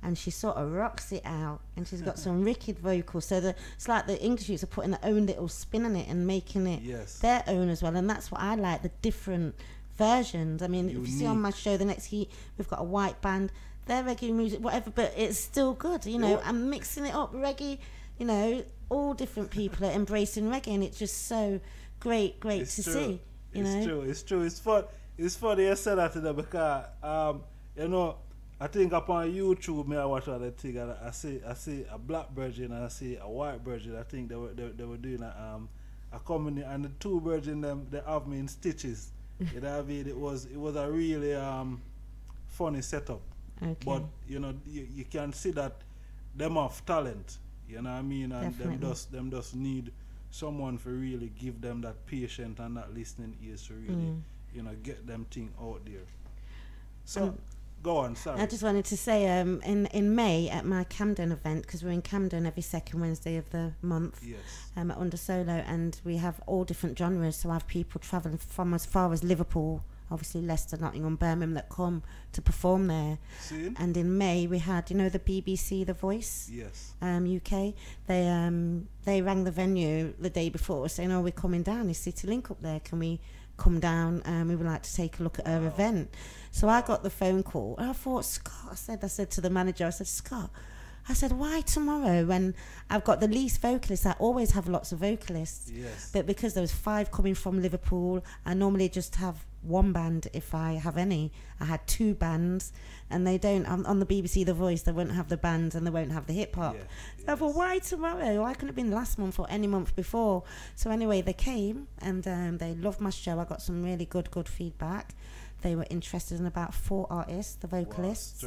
and she sort of rocks it out, and she's got some wicked vocals. So it's like the English youths are putting their own little spin on it and making it their own as well, and that's what I like, the different versions. I mean, if you see on my show, the next heat, we've got a white band, their reggae music, whatever, but it's still good, you know. I'm mixing it up, reggae, you know, all different people are embracing reggae, and it's just so great to see, you know. It's true. It's funny you said that to them, because you know, I think upon YouTube me I watch all the thing, and I see a black virgin and I see a white virgin. I think they were doing a comedy, and the two virgin them they have me in stitches. You know what I mean? It was a really funny setup. Okay. But you know, you can see that them have talent. You know what I mean? And them just need someone to really give them that patient and that listening ears to really you know, get them thing out there. So go on, sorry. I just wanted to say in May at my Camden event, because we're in Camden every second Wednesday of the month, at Under Solo, and we have all different genres. So I have people travelling from as far as Liverpool, obviously Leicester, Nottingham, Birmingham, that come to perform there. And in May we had, you know, the BBC The Voice, UK, they rang the venue the day before saying, oh, we're coming down, is City Link up there, can we come down, and we would like to take a look at our event. So I got the phone call, and I thought, Scott, I said to the manager, I said, Scott, I said, why tomorrow when I've got the least vocalists? I always have lots of vocalists. But because there was 5 coming from Liverpool, I normally just have one band if I have any. I had 2 bands, and they don't, on the BBC The Voice, they won't have the bands and they won't have the hip-hop. So I thought, why tomorrow? Why couldn't it have been last month or any month before? So anyway, they came, and they loved my show. I got some really good feedback. They were interested in about 4 artists, the vocalists.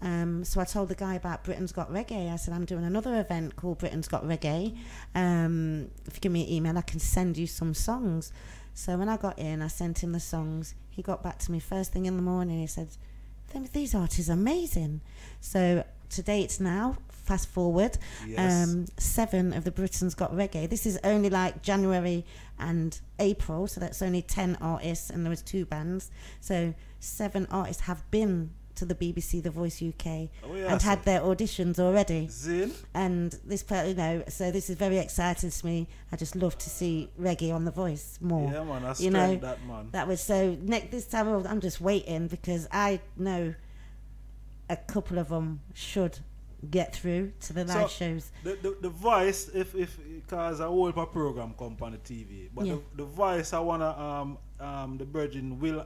So I told the guy about Britain's Got Reggae. I said, I'm doing another event called Britain's Got Reggae. If you give me an email, I can send you some songs. So when I got in, I sent him the songs. He got back to me first thing in the morning. He said, these artists are amazing. So to date now, fast forward, 7 of the Britain's Got Reggae. This is only like January and April, so that's only 10 artists, and there was 2 bands. So 7 artists have been to the BBC The Voice UK and had their auditions already. Zin. And this, so this is very exciting to me. I just love to see reggae on The Voice more. Yeah, man, that's that, man. That was so. This time I'm just waiting, because I know a couple of them should get through to the live shows. The Voice, if because I hold my program come on the TV, but the Voice I wanna the Virgin Will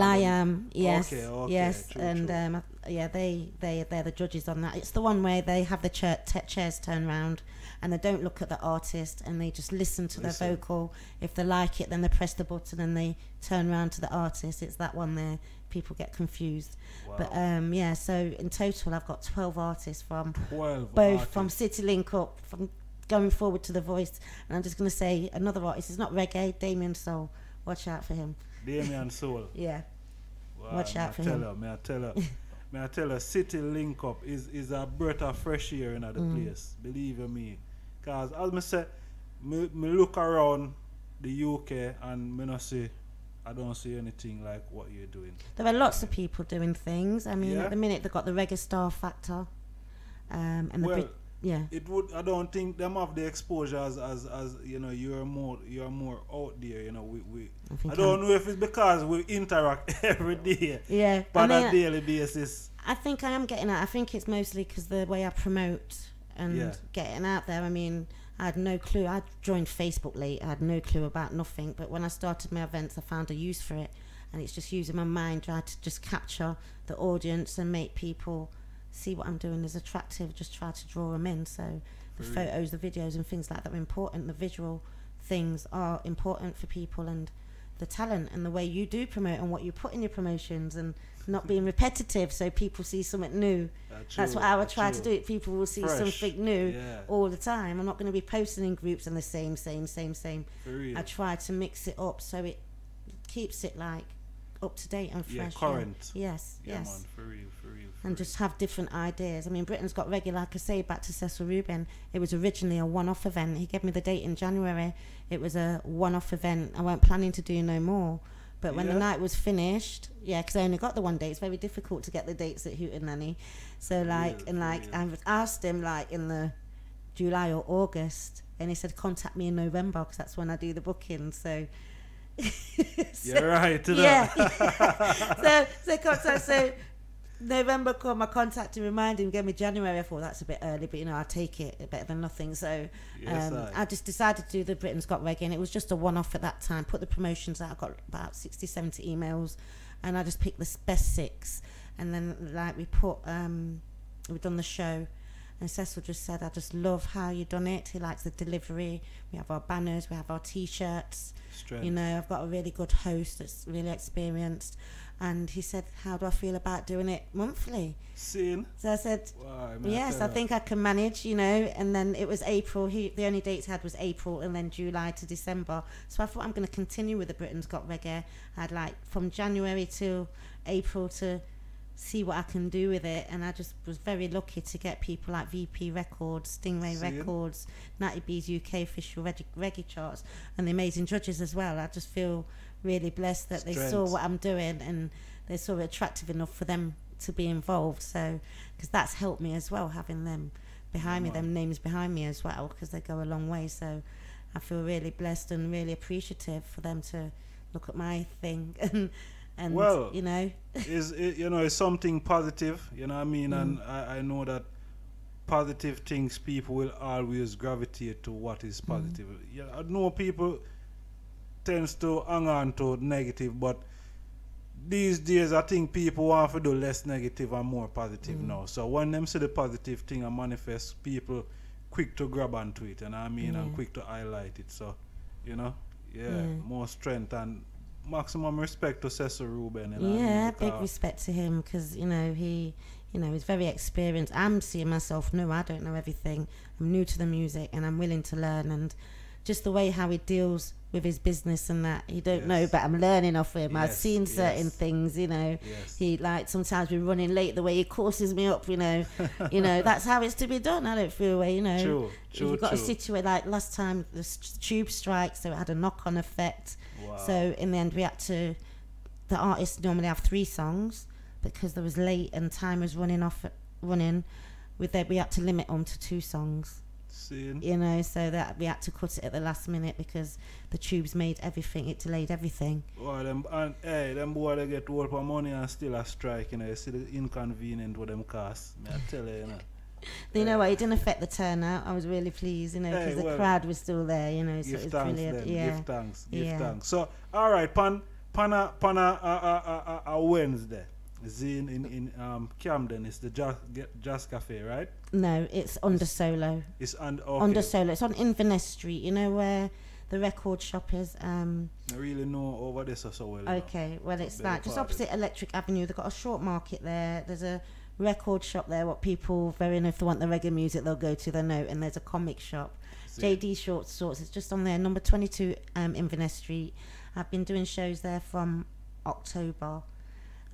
I Am, yes, okay, yes, true, and true. They're the judges on that. It's the one where they have the chairs turn round and they don't look at the artist and they just listen to their vocal. If they like it, then they press the button and they turn round to the artist. It's that one there. People get confused. Wow. But so in total I've got 12 artists from from City Link Up, from going forward to The Voice. And I'm just going to say another artist. It's not reggae, Damien Soul. Watch out for him. Damien Soul. Yeah. Wow, watch out for him. May I tell her, City Link Up is a breath of fresh air in the place. Believe me. Because as I said, me look around the UK and I don't see anything like what you're doing. There are lots of people doing things. I mean, at the minute they've got the Reggae Star Factor. It would. I don't think them have the exposure as you're more out there. I don't know if it's because we interact every day. On a daily basis. I think I am getting out. I think it's mostly because the way I promote and getting out there. I mean, I had no clue. I joined Facebook late. I had no clue about nothing. But when I started my events, I found a use for it, and it's just using my mind, trying to just capture the audience and make people see what I'm doing is attractive. Just try to draw them in. So the photos, the videos, and things like that are important. The visual things are important for people, and the talent and the way you do promote and what you put in your promotions, and not being repetitive, so people see something new. That's what I would try to do. People will see something new all the time. I'm not going to be posting in groups and the same. I try to mix it up so it keeps it like up to date and fresh. Current. Yes. Man, for real. And just have different ideas. I mean, Britain's Got Reggae, like I say, back to Cecil Rubin, it was originally a one-off event. He gave me the date in January. It was a one-off event. I weren't planning to do no more. But when the night was finished, because I only got the one day, it's very difficult to get the dates at Hootenanny. So I asked him in the July or August, and he said contact me in November, because that's when I do the booking. So you're right to that. So November come, I contacted him, reminded him, gave me January. I thought that's a bit early, but I'll take it, better than nothing. So I just decided to do the Britain's Got Reggae, and it was just a one-off at that time. Put the promotions out. I got about 60, 70 emails, and I just picked the best 6. And then we've done the show, and Cecil just said, I just love how you done it. He likes the delivery. We have our banners, we have our T-shirts. Strength. I've got a really good host that's really experienced. And he said, how do I feel about doing it monthly? Scene. So I said, yes, I think I can manage, And then it was April. The only dates I had was April and then July to December. So I thought I'm going to continue with the Britain's Got Reggae. I had from January till April to see what I can do with it. And I just was very lucky to get people like VP Records, Stingray Records, Natty B's UK official reggae charts, and the amazing judges as well. I just feel really blessed that they saw what I'm doing and they saw it attractive enough for them to be involved. So, because that's helped me as well, having them behind me, them names behind me as well, because they go a long way. So I feel really blessed and really appreciative for them to look at my thing and it's something positive, what I mean? And I know that positive things, people will always gravitate to what is positive. I know people tends to hang on to negative, but these days I think people want to do less negative and more positive now. So when them see the positive thing and manifest, people quick to grab onto it, and quick to highlight it. So, more strength and maximum respect to Cecil Rubin. Big respect to him, because he you know, he's very experienced. I'm seeing myself new. I don't know everything. I'm new to the music, and I'm willing to learn. And just the way how he deals with his business and that, he don't know, but I'm learning off him. I've seen certain things, you know. He, like, sometimes we're running late, the way he courses me up, you know. You know, that's how it's to be done. I don't feel away, you know. True. You've got a situation, like last time, the tube strike, so it had a knock-on effect. Wow. So in the end, we had to, the artists normally have 3 songs, because there was late and time was running, we had to limit them to 2 songs. You know, so that we had to cut it at the last minute because the tubes made everything, it delayed everything. Well, them boy, they get all for money and still a strike, you know. You see the inconvenient with them costs. I tell you, you know. You know what, it didn't affect the turnout. I was really pleased, you know, because the crowd was still there, you know, so it was brilliant. Give thanks. So, all right, pan a Wednesday. Zine in Camden is the Jazz Cafe, right? No, it's under Solo. It's under Solo. It's on Inverness Street. You know where the record shop is. I really know over there so well. Okay, well it's like just opposite Electric Avenue. They've got a short market there. There's a record shop there. What people very enough, if they want the reggae music, they'll go to the note. And there's a comic shop, JD Short Sorts. It's just on there, number 22 Inverness Street. I've been doing shows there from October.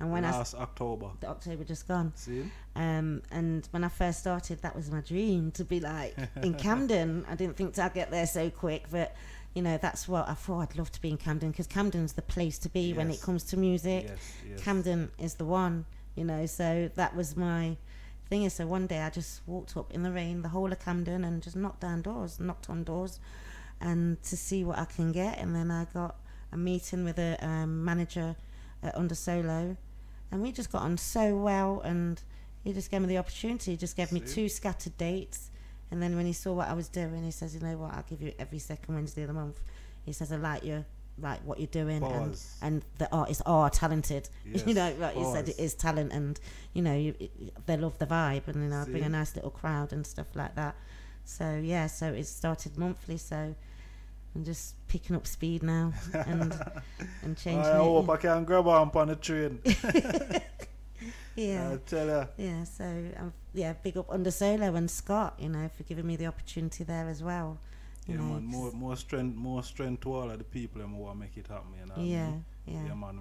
And when October. The October just gone. See? And when I first started, that was my dream, to be like in Camden. I didn't think I'd get there so quick, but you know, that's what I thought. I'd love to be in Camden because Camden's the place to be when it comes to music. Camden is the one, you know. So that was my thing. So one day I just walked up in the rain, the whole of Camden, and just knocked on doors, and to see what I can get. And then I got a meeting with a manager at Under Solo. And we just got on so well, and he just gave me the opportunity. He just gave me 2 scattered dates, and then when he saw what I was doing, he says, "You know what? I'll give you every second Wednesday of the month." He says, "I like what you're doing, and the artists are talented." You know, like you said, it is talent, and you know, they love the vibe, and you know, I bring a nice little crowd and stuff like that. So yeah, so it started monthly. So I'm just picking up speed now and changing. I hope I can grab on the train. Yeah. I tell you. Yeah, so big up Under Solo and Scott, you know, for giving me the opportunity there as well. You know, man, more strength to all of the people who want to make it happen, you know. Yeah, man,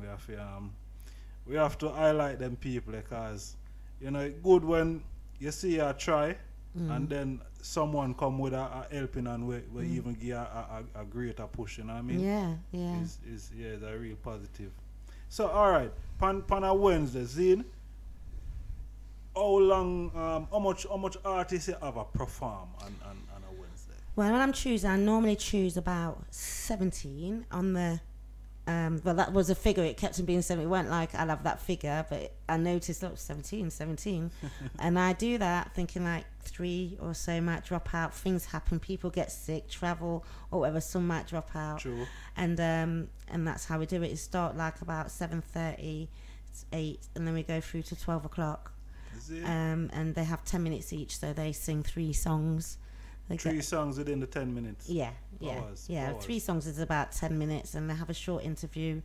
we have to highlight them people because, you know, it's good when you see a try and then someone come with a helping and we even give a greater push, you know what I mean? Yeah. It's a real positive. So all right, pan a Wednesday, Zine. How much artists you have a perform on a Wednesday? Well, when I'm choosing, I normally choose about 17 on the well, that was a figure. It kept on being 7. It weren't like I'll have that figure, but I noticed, 17. And I do that thinking like 3 or so might drop out. Things happen. People get sick, travel, or whatever. Some might drop out. True. And that's how we do it. It start like about 7:30, it's 8, and then we go through to 12 o'clock. And they have 10 minutes each, so they sing 3 songs. 3 songs within the 10 minutes. Yeah. 3 songs is about 10 minutes, and they have a short interview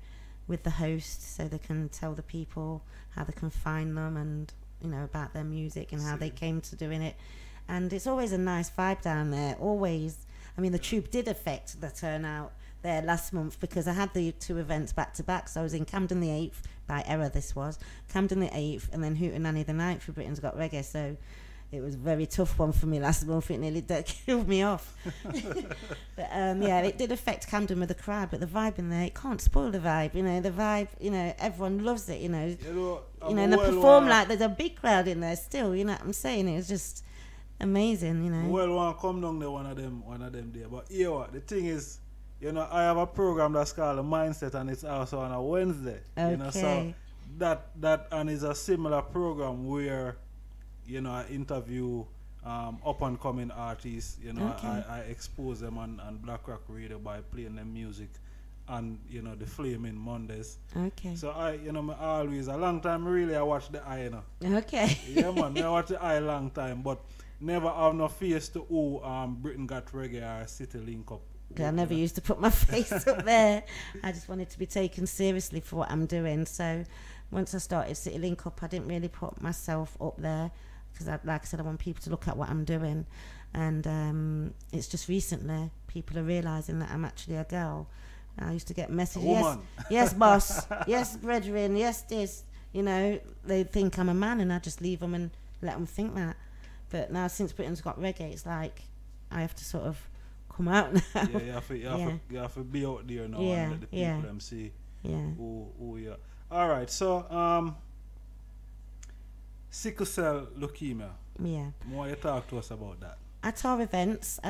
with the host, so they can tell the people how they can find them, and you know, about their music and how they came to doing it. And it's always a nice vibe down there. Always. I mean, the tube did affect the turnout there last month because I had the 2 events back to back. So I was in Camden the 8th, by error this was, Camden the 8th, and then Hootenanny the 9th for Britain's Got Reggae. So it was a very tough one for me last month. It nearly killed me off. But it did affect Camden with the crowd, but the vibe in there, it can't spoil the vibe. You know, the vibe, you know, everyone loves it, you know. And they perform like there's a big crowd in there still, you know what I'm saying? It was just amazing, you know. Well, want to come down there one of them there. But you know what, the thing is, you know, I have a program that's called The Mindset, and it's also on a Wednesday. Okay. You know, so that and it's a similar program where, you know, I interview up and coming artists, you know. I expose them on Blackrok Radio by playing them music and, you know, the Flaming Mondays. Okay. So I always, a long time really I watch the I, you know. Okay. Yeah, man, I watch the I long time, but never have no face to who Britain Got Reggae or City Link Up. I never used to put my face up there. I just wanted to be taken seriously for what I'm doing. So once I started City Link Up, I didn't really put myself up there because, like I said, I want people to look at what I'm doing. And it's just recently people are realising that I'm actually a girl. I used to get messages, yes, boss, yes, brethren, yes, this. You know, they think I'm a man, and I just leave them and let them think that. But now, since Britain's got reggae, it's like I have to sort of come out now. Yeah, you have to be out there now and let the people them see who you are. All right, so sickle cell leukemia. Yeah. More you talk to us about that. At our events,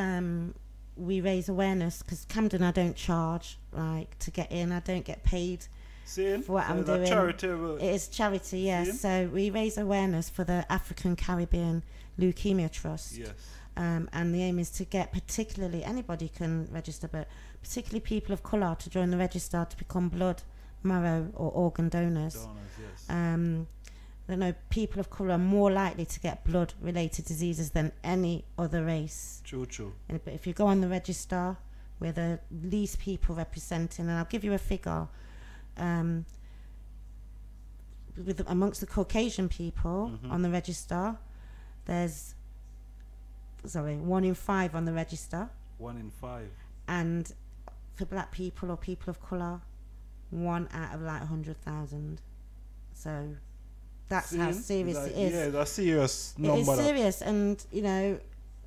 we raise awareness because Camden, I don't charge to get in. I don't get paid for what I'm doing. Charitable. It is charity, yes. So we raise awareness for the African Caribbean Leukemia Trust. Yes. And the aim is to get particularly, anybody can register, but particularly people of colour to join the register to become blood, marrow or organ donors. Yes. I know people of colour are more likely to get blood-related diseases than any other race. True. But if you go on the register, we're the least people representing, and I'll give you a figure. Amongst the Caucasian people on the register, there's 1 in 5 on the register. 1 in 5. And for black people or people of colour, 1 out of 100,000. So that's how serious it is. Yeah, that's serious number. It is serious, and you know,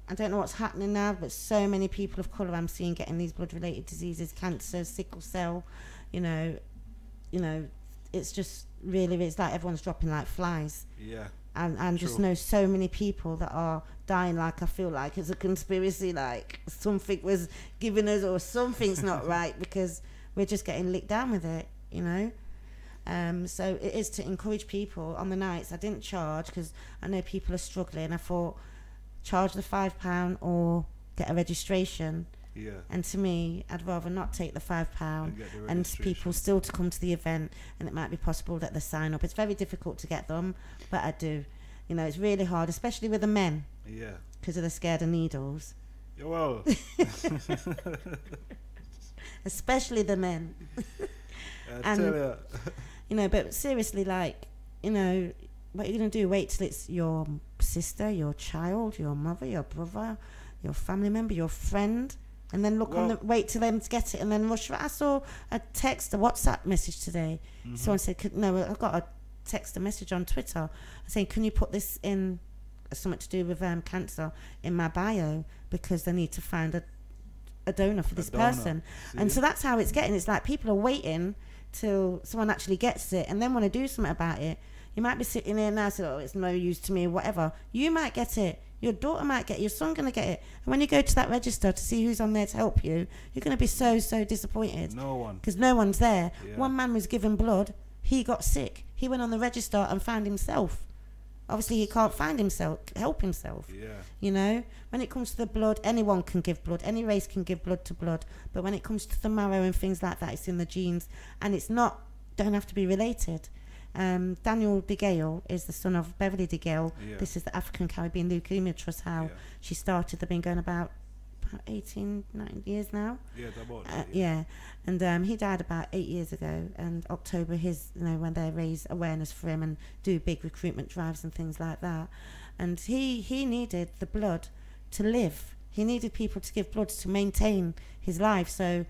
I don't know what's happening now, but so many people of colour I'm seeing getting these blood-related diseases, cancer, sickle cell. You know, it's just really, it's like everyone's dropping like flies. Yeah. And just know so many people that are dying. Like I feel like it's a conspiracy, like something was giving us or something's not right because we're just getting licked down with it, you know. So it is to encourage people on the nights. I didn't charge because I know people are struggling. I thought charge the £5 or get a registration. Yeah. And to me, I'd rather not take the £5 and people still to come to the event, and it might be possible that they sign up. It's very difficult to get them, but I do. You know, it's really hard, especially with the men. Yeah. Because they're scared of needles. Yeah, well. Especially the men. I tell you. You know, but seriously, like, you know, what are you going to do? Wait till it's your sister, your child, your mother, your brother, your family member, your friend, and then wait till them to get it and then rush. I saw a WhatsApp message today. Someone said, I got a text, a message on Twitter saying, can you put this in, something to do with cancer, in my bio, because they need to find a donor for this person. And so that's how it's getting. It's like people are waiting till someone actually gets it and then want to do something about it. You might be sitting there now saying, it's no use to me, whatever. You might get it. Your daughter might get it. Your son going to get it. And when you go to that register to see who's on there to help you, you're going to be so disappointed. No one. Because no one's there. Yeah. One man was given blood. He got sick. He went on the register and found himself. Obviously, he can't help himself. Yeah. You know, when it comes to the blood, anyone can give blood. Any race can give blood to blood. But when it comes to the marrow and things like that, it's in the genes, and don't have to be related. Daniel DeGale is the son of Beverly DeGale. Yeah. This is the African Caribbean Leukemia Trust. How she started. They've been going about 18, 19 years now. Yeah, about that. Yeah. And he died about 8 years ago. And October, when they raise awareness for him and do big recruitment drives and things like that. And he needed the blood to live. He needed people to give blood to maintain his life. So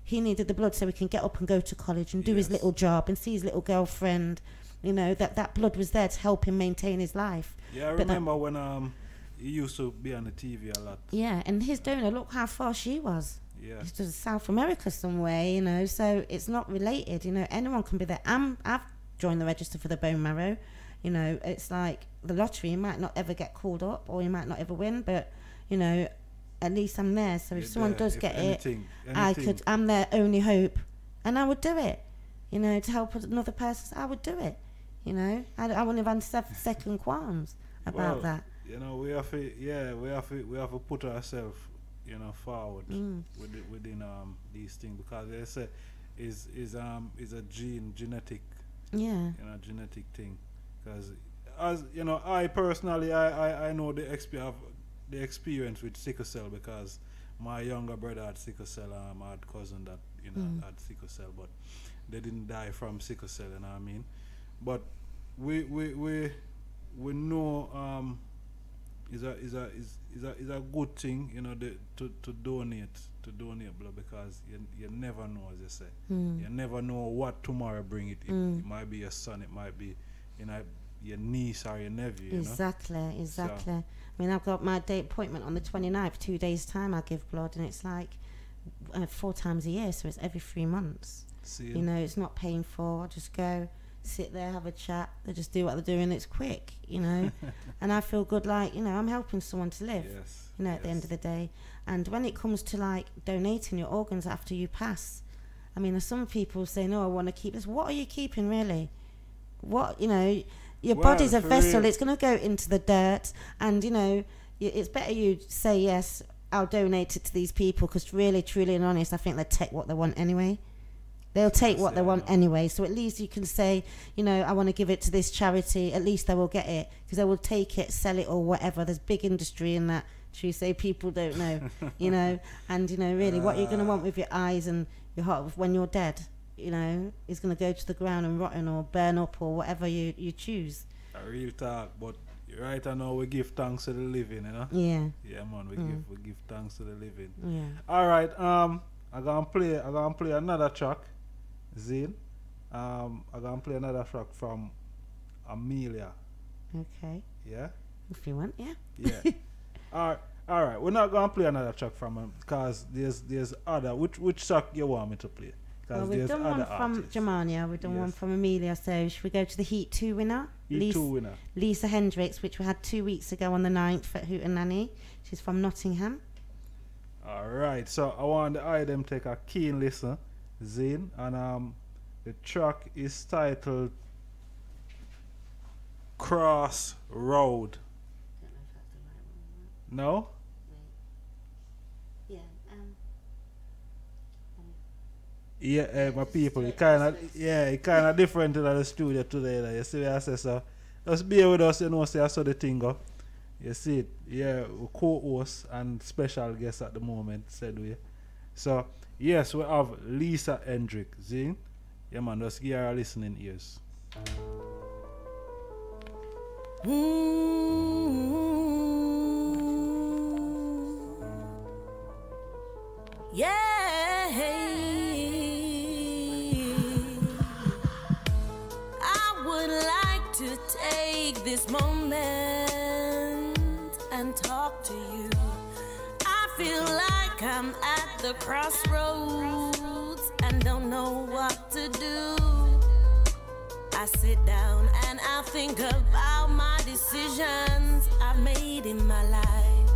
he needed the blood so he can get up and go to college and do his little job and see his little girlfriend. You know, that blood was there to help him maintain his life. Yeah, I remember when he used to be on the TV a lot. Yeah, and his donor, look how far she was. Yeah. It's to South America somewhere, you know, so it's not related. You know, anyone can be there. I've joined the register for the bone marrow. You know, it's like the lottery. You might not ever get called up or you might not ever win, but, you know, at least I'm there. So if someone does get it, I'm their only hope. And I would do it, you know, to help another person. I would do it, you know. I wouldn't have had second qualms about that. You know, we have to put ourselves, you know, forward within these things, because they say is a genetic, you know, genetic thing. Because as you know, I personally I know the experience with sickle cell, because my younger brother had sickle cell. I had cousin that had sickle cell, but they didn't die from sickle cell. You know what I mean? but we know is a good thing, you know, to donate blood, because you never know, as you say. You never know what tomorrow bring it. It might be your son, it might be, you know, your niece or your nephew. You exactly. know? So. I mean, I've got my date appointment on the 29th, 2 days time. I give blood, and it's like 4 times a year, so it's every 3 months. You know, it's not painful. I just go, sit there, have a chat. They just do what they're doing. It's quick, you know, and I feel good. Like, you know, I'm helping someone to live. You know, at the end of the day. And when it comes to like donating your organs after you pass, I mean, there's some people say, no, I want to keep this. What are you keeping, really? What, you know, your body's a vessel. It's going to go into the dirt, and you know, it's better you say yes, I'll donate it to these people, because really, truly and honest, I think they take what they want anyway. They'll take what they want anyway. So at least you can say, you know, I want to give it to this charity. At least they will get it, because they will take it, sell it, or whatever. There's big industry in that. Should we say people don't know, you know? And, you know, really, what you're going to want with your eyes and your heart when you're dead, you know, is going to go to the ground and rotten or burn up or whatever you choose. A real talk, but right now we give thanks to the living, you know? Yeah, man, we give thanks to the living. All right, I'm gonna play another track, Zane. I'm gonna play another track from Amelia. Okay. Yeah. If you want, yeah. Yeah. All right. We're not gonna play another track from him, because there's other. Which track you want me to play? Well, we've done one from Germania, we've done one from Amelia, so should we go to the Heat 2 winner? Lisa Hendricks, which we had 2 weeks ago on the 9th at Hootenanny. She's from Nottingham. Alright, so I want the item take a keen listen, Zane, and the track is titled Crossroad. No? Yeah, my people, it kind of different in the studio today. Like, you see what I say, so just bear with us, you know, see I saw the thing go. You see it, yeah, co-host and special guest at the moment, said we. So, yes, we have Lisa Hendricks, see? Yeah, man, just give her listening ears. Yeah. This moment and talk to you. I feel like I'm at the crossroads and don't know what to do. I sit down and I think about my decisions I've made in my life,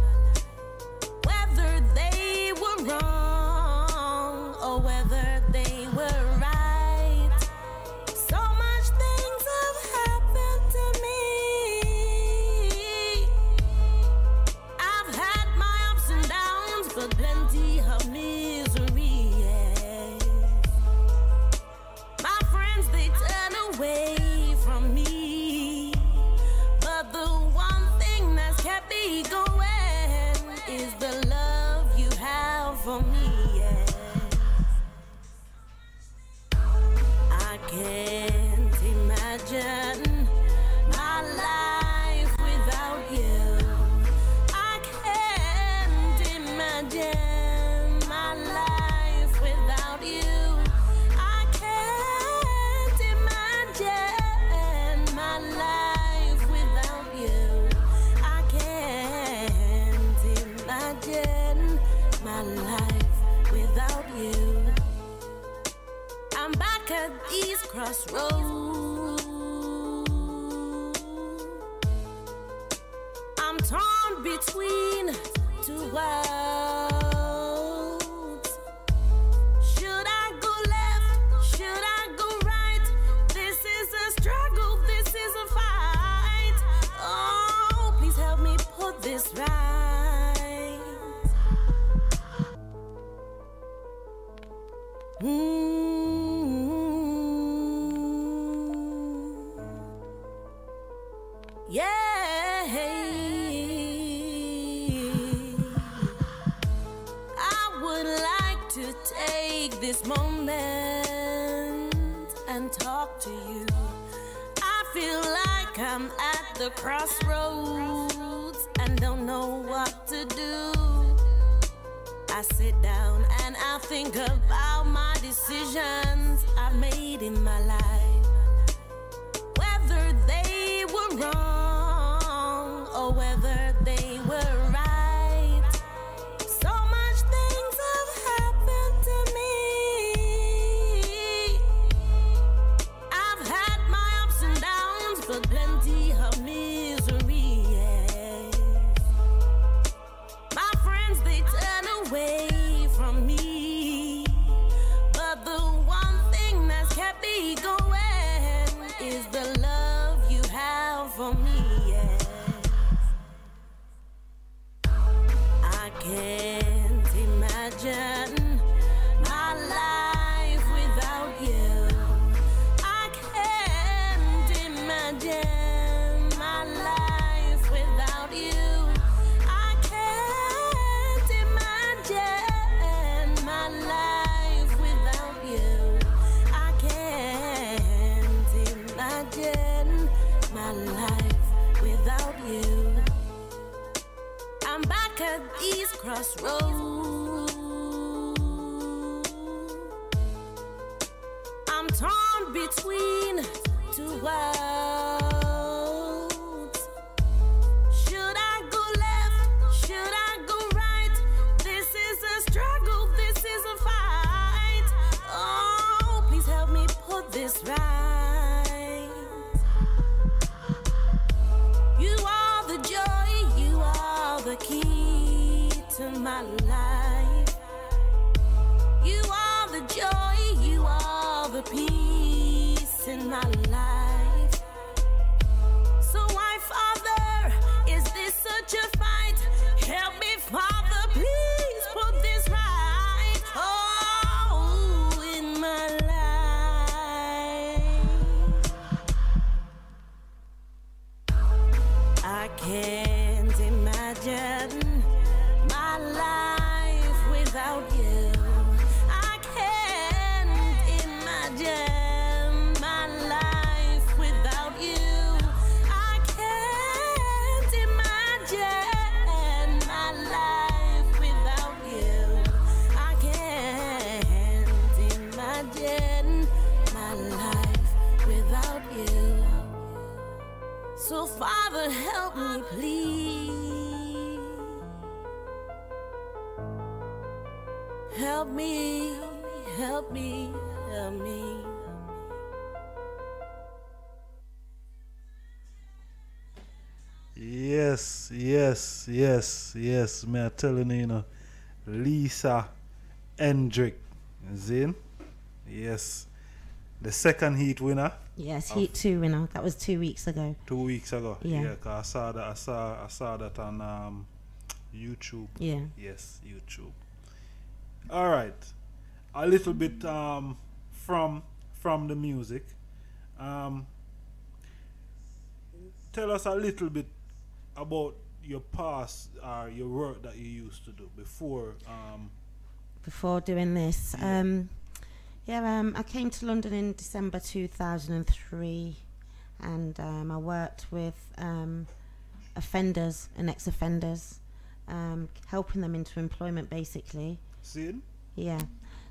whether they were wrong or whether they were right. Can't imagine my life without you. I can't imagine my life without you. I can't imagine my life without you. I can't imagine my life without you. I'm back at these crossroads. I'm torn between two worlds. Should I go left? Should I go right? This is a struggle, this is a fight. Oh, please help me put this right. Yeah, I would like to take this moment and talk to you. crossroads and don't know what to do. I sit down and I think about my decisions I've made in my life, whether they were wrong or whether they were right. So much things have happened to me. I've had my ups and downs, but plenty of misery, yes. My friends, they turn away from me, but the one thing that's kept me going is the love you have for me, yes. I can't imagine my life without you. I can't imagine my life without you. I can't imagine my life without you. I can't imagine my life without you. I'm back at these crossroads. I'm torn between two worlds. Should I go left? Should I go right? This is a struggle, this is a fight. Oh, please help me put this right. You are the joy, you are the key to my life. You are the joy, you are the peace in my life. So why, Father, is this such a fight? Help me, Father, please put this right. Oh, in my life. I can't imagine my life without you. I can't imagine my life without you. I can't imagine my life without you. I can't imagine my life without you. So Father, help me, please. Help me, help me, help me. Yes. Me I telling you, you know, Lisa Hendrick, Zin. Yes, the second heat winner. Yes, Heat 2 winner. That was 2 weeks ago. 2 weeks ago. Yeah. 'Cause I saw that on YouTube. Yeah. Yes, YouTube. All right. A little bit from the music. Tell us a little bit about your past or your work that you used to do before Doing this. I came to London in December 2003, and I worked with offenders and ex-offenders, helping them into employment, basically. See? Yeah.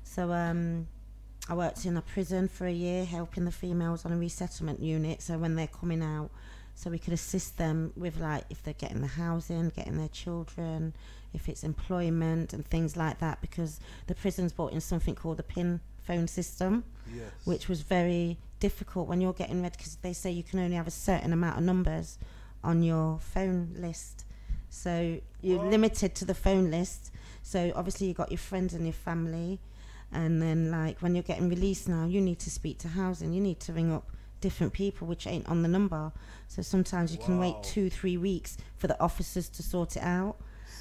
So I worked in a prison for a year, helping the females on a resettlement unit. So when they're coming out, so we could assist them with, like, if they're getting the housing, getting their children, if it's employment and things like that, because the prison's brought in something called the PIN phone system, yes, which was very difficult when you're getting ready, because they say you can only have a certain amount of numbers on your phone list. So you're limited to the phone list. So obviously you got your friends and your family, and then, like, when you're getting released now, you need to speak to housing, you need to ring up different people which ain't on the number. So sometimes you can wait 2-3 weeks for the officers to sort it out.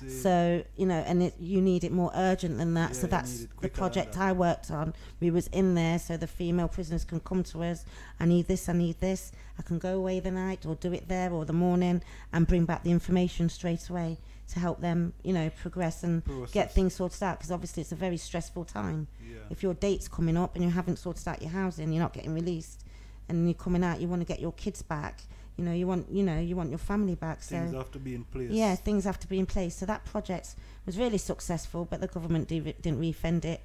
So, you know, and you need it more urgent than that. So that's the project I worked on. We was in there so the female prisoners can come to us. I need this. I can go away the night or do it there or the morning and bring back the information straight away to help them, you know, progress and get things sorted out, because obviously it's a very stressful time. If your date's coming up and you haven't sorted out your housing, you're not getting released, and you're coming out, you want to get your kids back, you want your family back. Things have to be in place. Yeah, things have to be in place. So that project was really successful, but the government didn't refund it.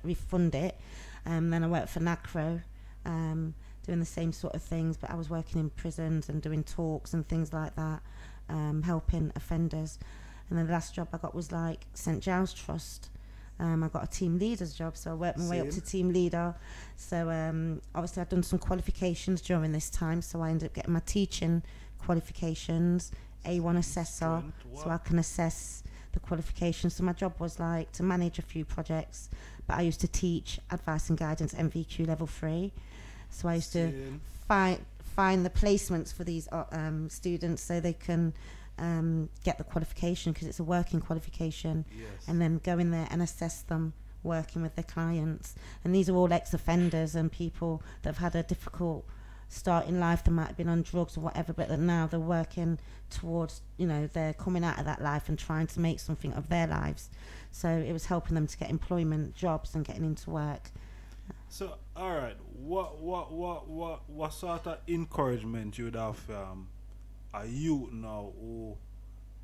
Then I worked for NACRO, doing the same sort of things, but I was working in prisons and doing talks and things like that, helping offenders. And then the last job I got was like St Giles Trust. I got a team leader's job, so I worked my way up to team leader. So obviously I've done some qualifications during this time, so I ended up getting my teaching qualifications, A1 assessor, so I can assess the qualifications. So my job was like to manage a few projects, but I used to teach advice and guidance MVQ level 3. So I used to find the placements for these students so they can get the qualification, because it's a working qualification, and then go in there and assess them working with their clients. And these are all ex-offenders and people that have had a difficult start in life. They might have been on drugs or whatever, but that now they're working towards, they're coming out of that life and trying to make something of their lives. So it was helping them to get employment, jobs, and getting into work. So, all right, what sort of encouragement you would have a youth now who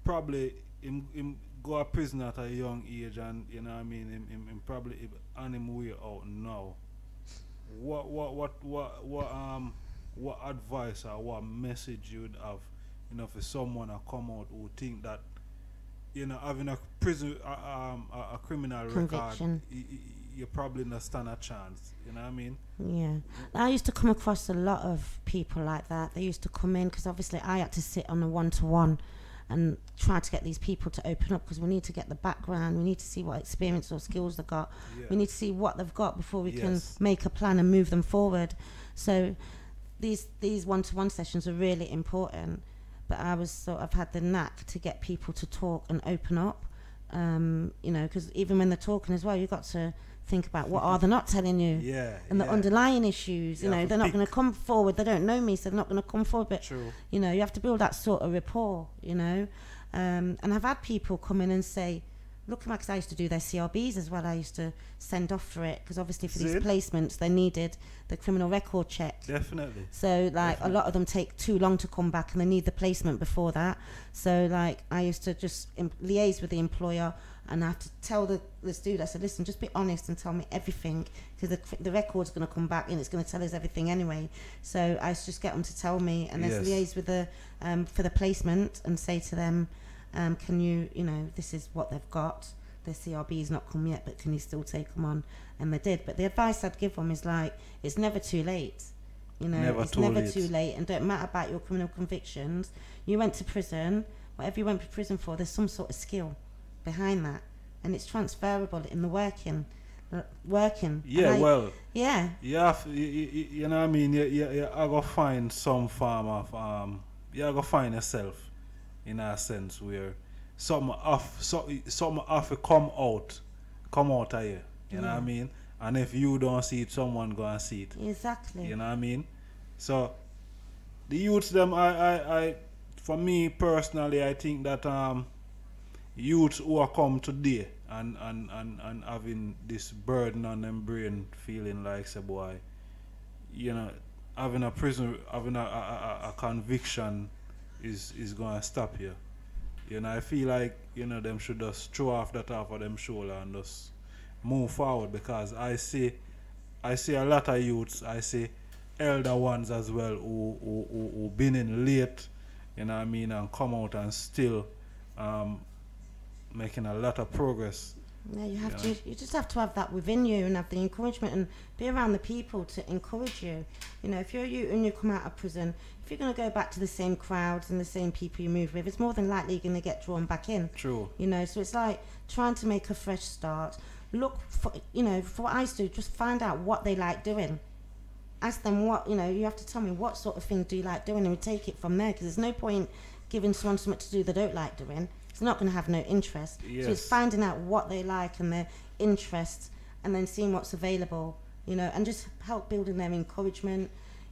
probably him go to prison at a young age, and him probably on him way out now? What advice or what message you would have, for someone to come out who think that, having a prison a criminal record, you probably not stand a chance. You know what I mean? Yeah. I used to come across a lot of people like that. They used to come in, because obviously I had to sit on a one-to-one and try to get these people to open up, because we need to get the background, we need to see what experience or skills they've got, we need to see what they've got before we can make a plan and move them forward. So these one-to-one sessions are really important, but I was sort of had the knack to get people to talk and open up, because even when they're talking as well, you've got to think about what are they not telling you, and the underlying issues. They're not going to come forward. They don't know me, so they're not going to come forward. But you have to build that sort of rapport. And I've had people come in and say, look, because I used to do their CRBs as well. I used to send off for it, because obviously for these placements they needed the criminal record check. Definitely. So a lot of them take too long to come back, and they need the placement before that. So I used to just liaise with the employer, and I have to tell the student, I said, listen, just be honest and tell me everything, because the record's going to come back and it's going to tell us everything anyway. So I used to just get them to tell me, and then liaise with the for the placement and say to them, can you, this is what they've got. Their CRB's not come yet, but can you still take them on? And they did. But the advice I'd give them is it's never too late. It's never too late. And don't matter about your criminal convictions. You went to prison, whatever you went to prison for, there's some sort of skill behind that, and it's transferable in the working. Yeah, well. Yeah. You have, you know what I mean. You are gonna find some form of you are gonna find yourself in a sense where something have to come out of you. You know what I mean? And if you don't see it, someone gonna see it. Exactly. You know what I mean? So the youths them, I for me personally, I think that youths who are come today and having this burden on them brain, feeling like, say, boy, having a prison, having a conviction is gonna stop you. I feel like them should just throw off that off of them shoulder and just move forward, because I see a lot of youths, I see elder ones as well who been in late, and come out and still making a lot of progress. Yeah, you just have to have that within you, and have the encouragement, and be around the people to encourage you. If you're you and you come out of prison, if you're going to go back to the same crowds and the same people you move with, it's more than likely you're going to get drawn back in. True. So it's like trying to make a fresh start. Look for, for what I used to do, just find out what they like doing. Ask them what, you have to tell me what sort of thing do you like doing, and we take it from there, because there's no point giving someone something to do they don't like doing. It's not going to have no interest. Yes. So it's finding out what they like and their interests, and then seeing what's available, and just help building their encouragement,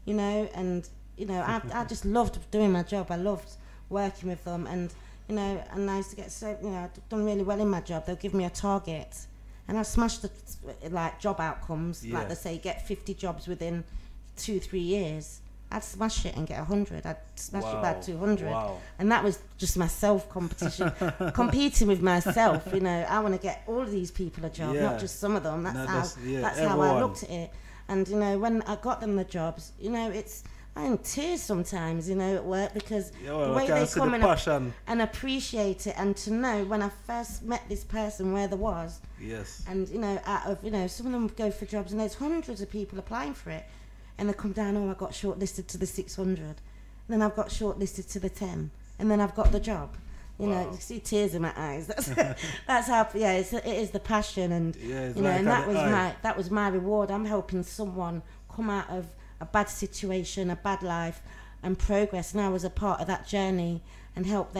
and, I just loved doing my job. I loved working with them, and, and I used to get I've done really well in my job. They'll give me a target, and I smashed the, job outcomes. Yeah. Like they say, get 50 jobs within 2-3 years. I'd smash it and get 100. I'd smash it by 200. Wow. And that was just my self-competition. Competing with myself, you know. I want to get all of these people a job, not just some of them. That's how I looked at it. And, you know, when I got them the jobs, you know, I'm in tears sometimes, you know, at work, because the way they come and appreciate it, and to know when I first met this person where there was. Yes. And, you know, out of, you know, some of them go for jobs and there's hundreds of people applying for it. And they come down, I got shortlisted to the 600. And then I've got shortlisted to the 10. And then I've got the job. You know, you see tears in my eyes. That's how. Yeah, it is the passion, and you know, and that was my reward. I'm helping someone come out of a bad situation, a bad life, and progress. And I was a part of that journey and help them.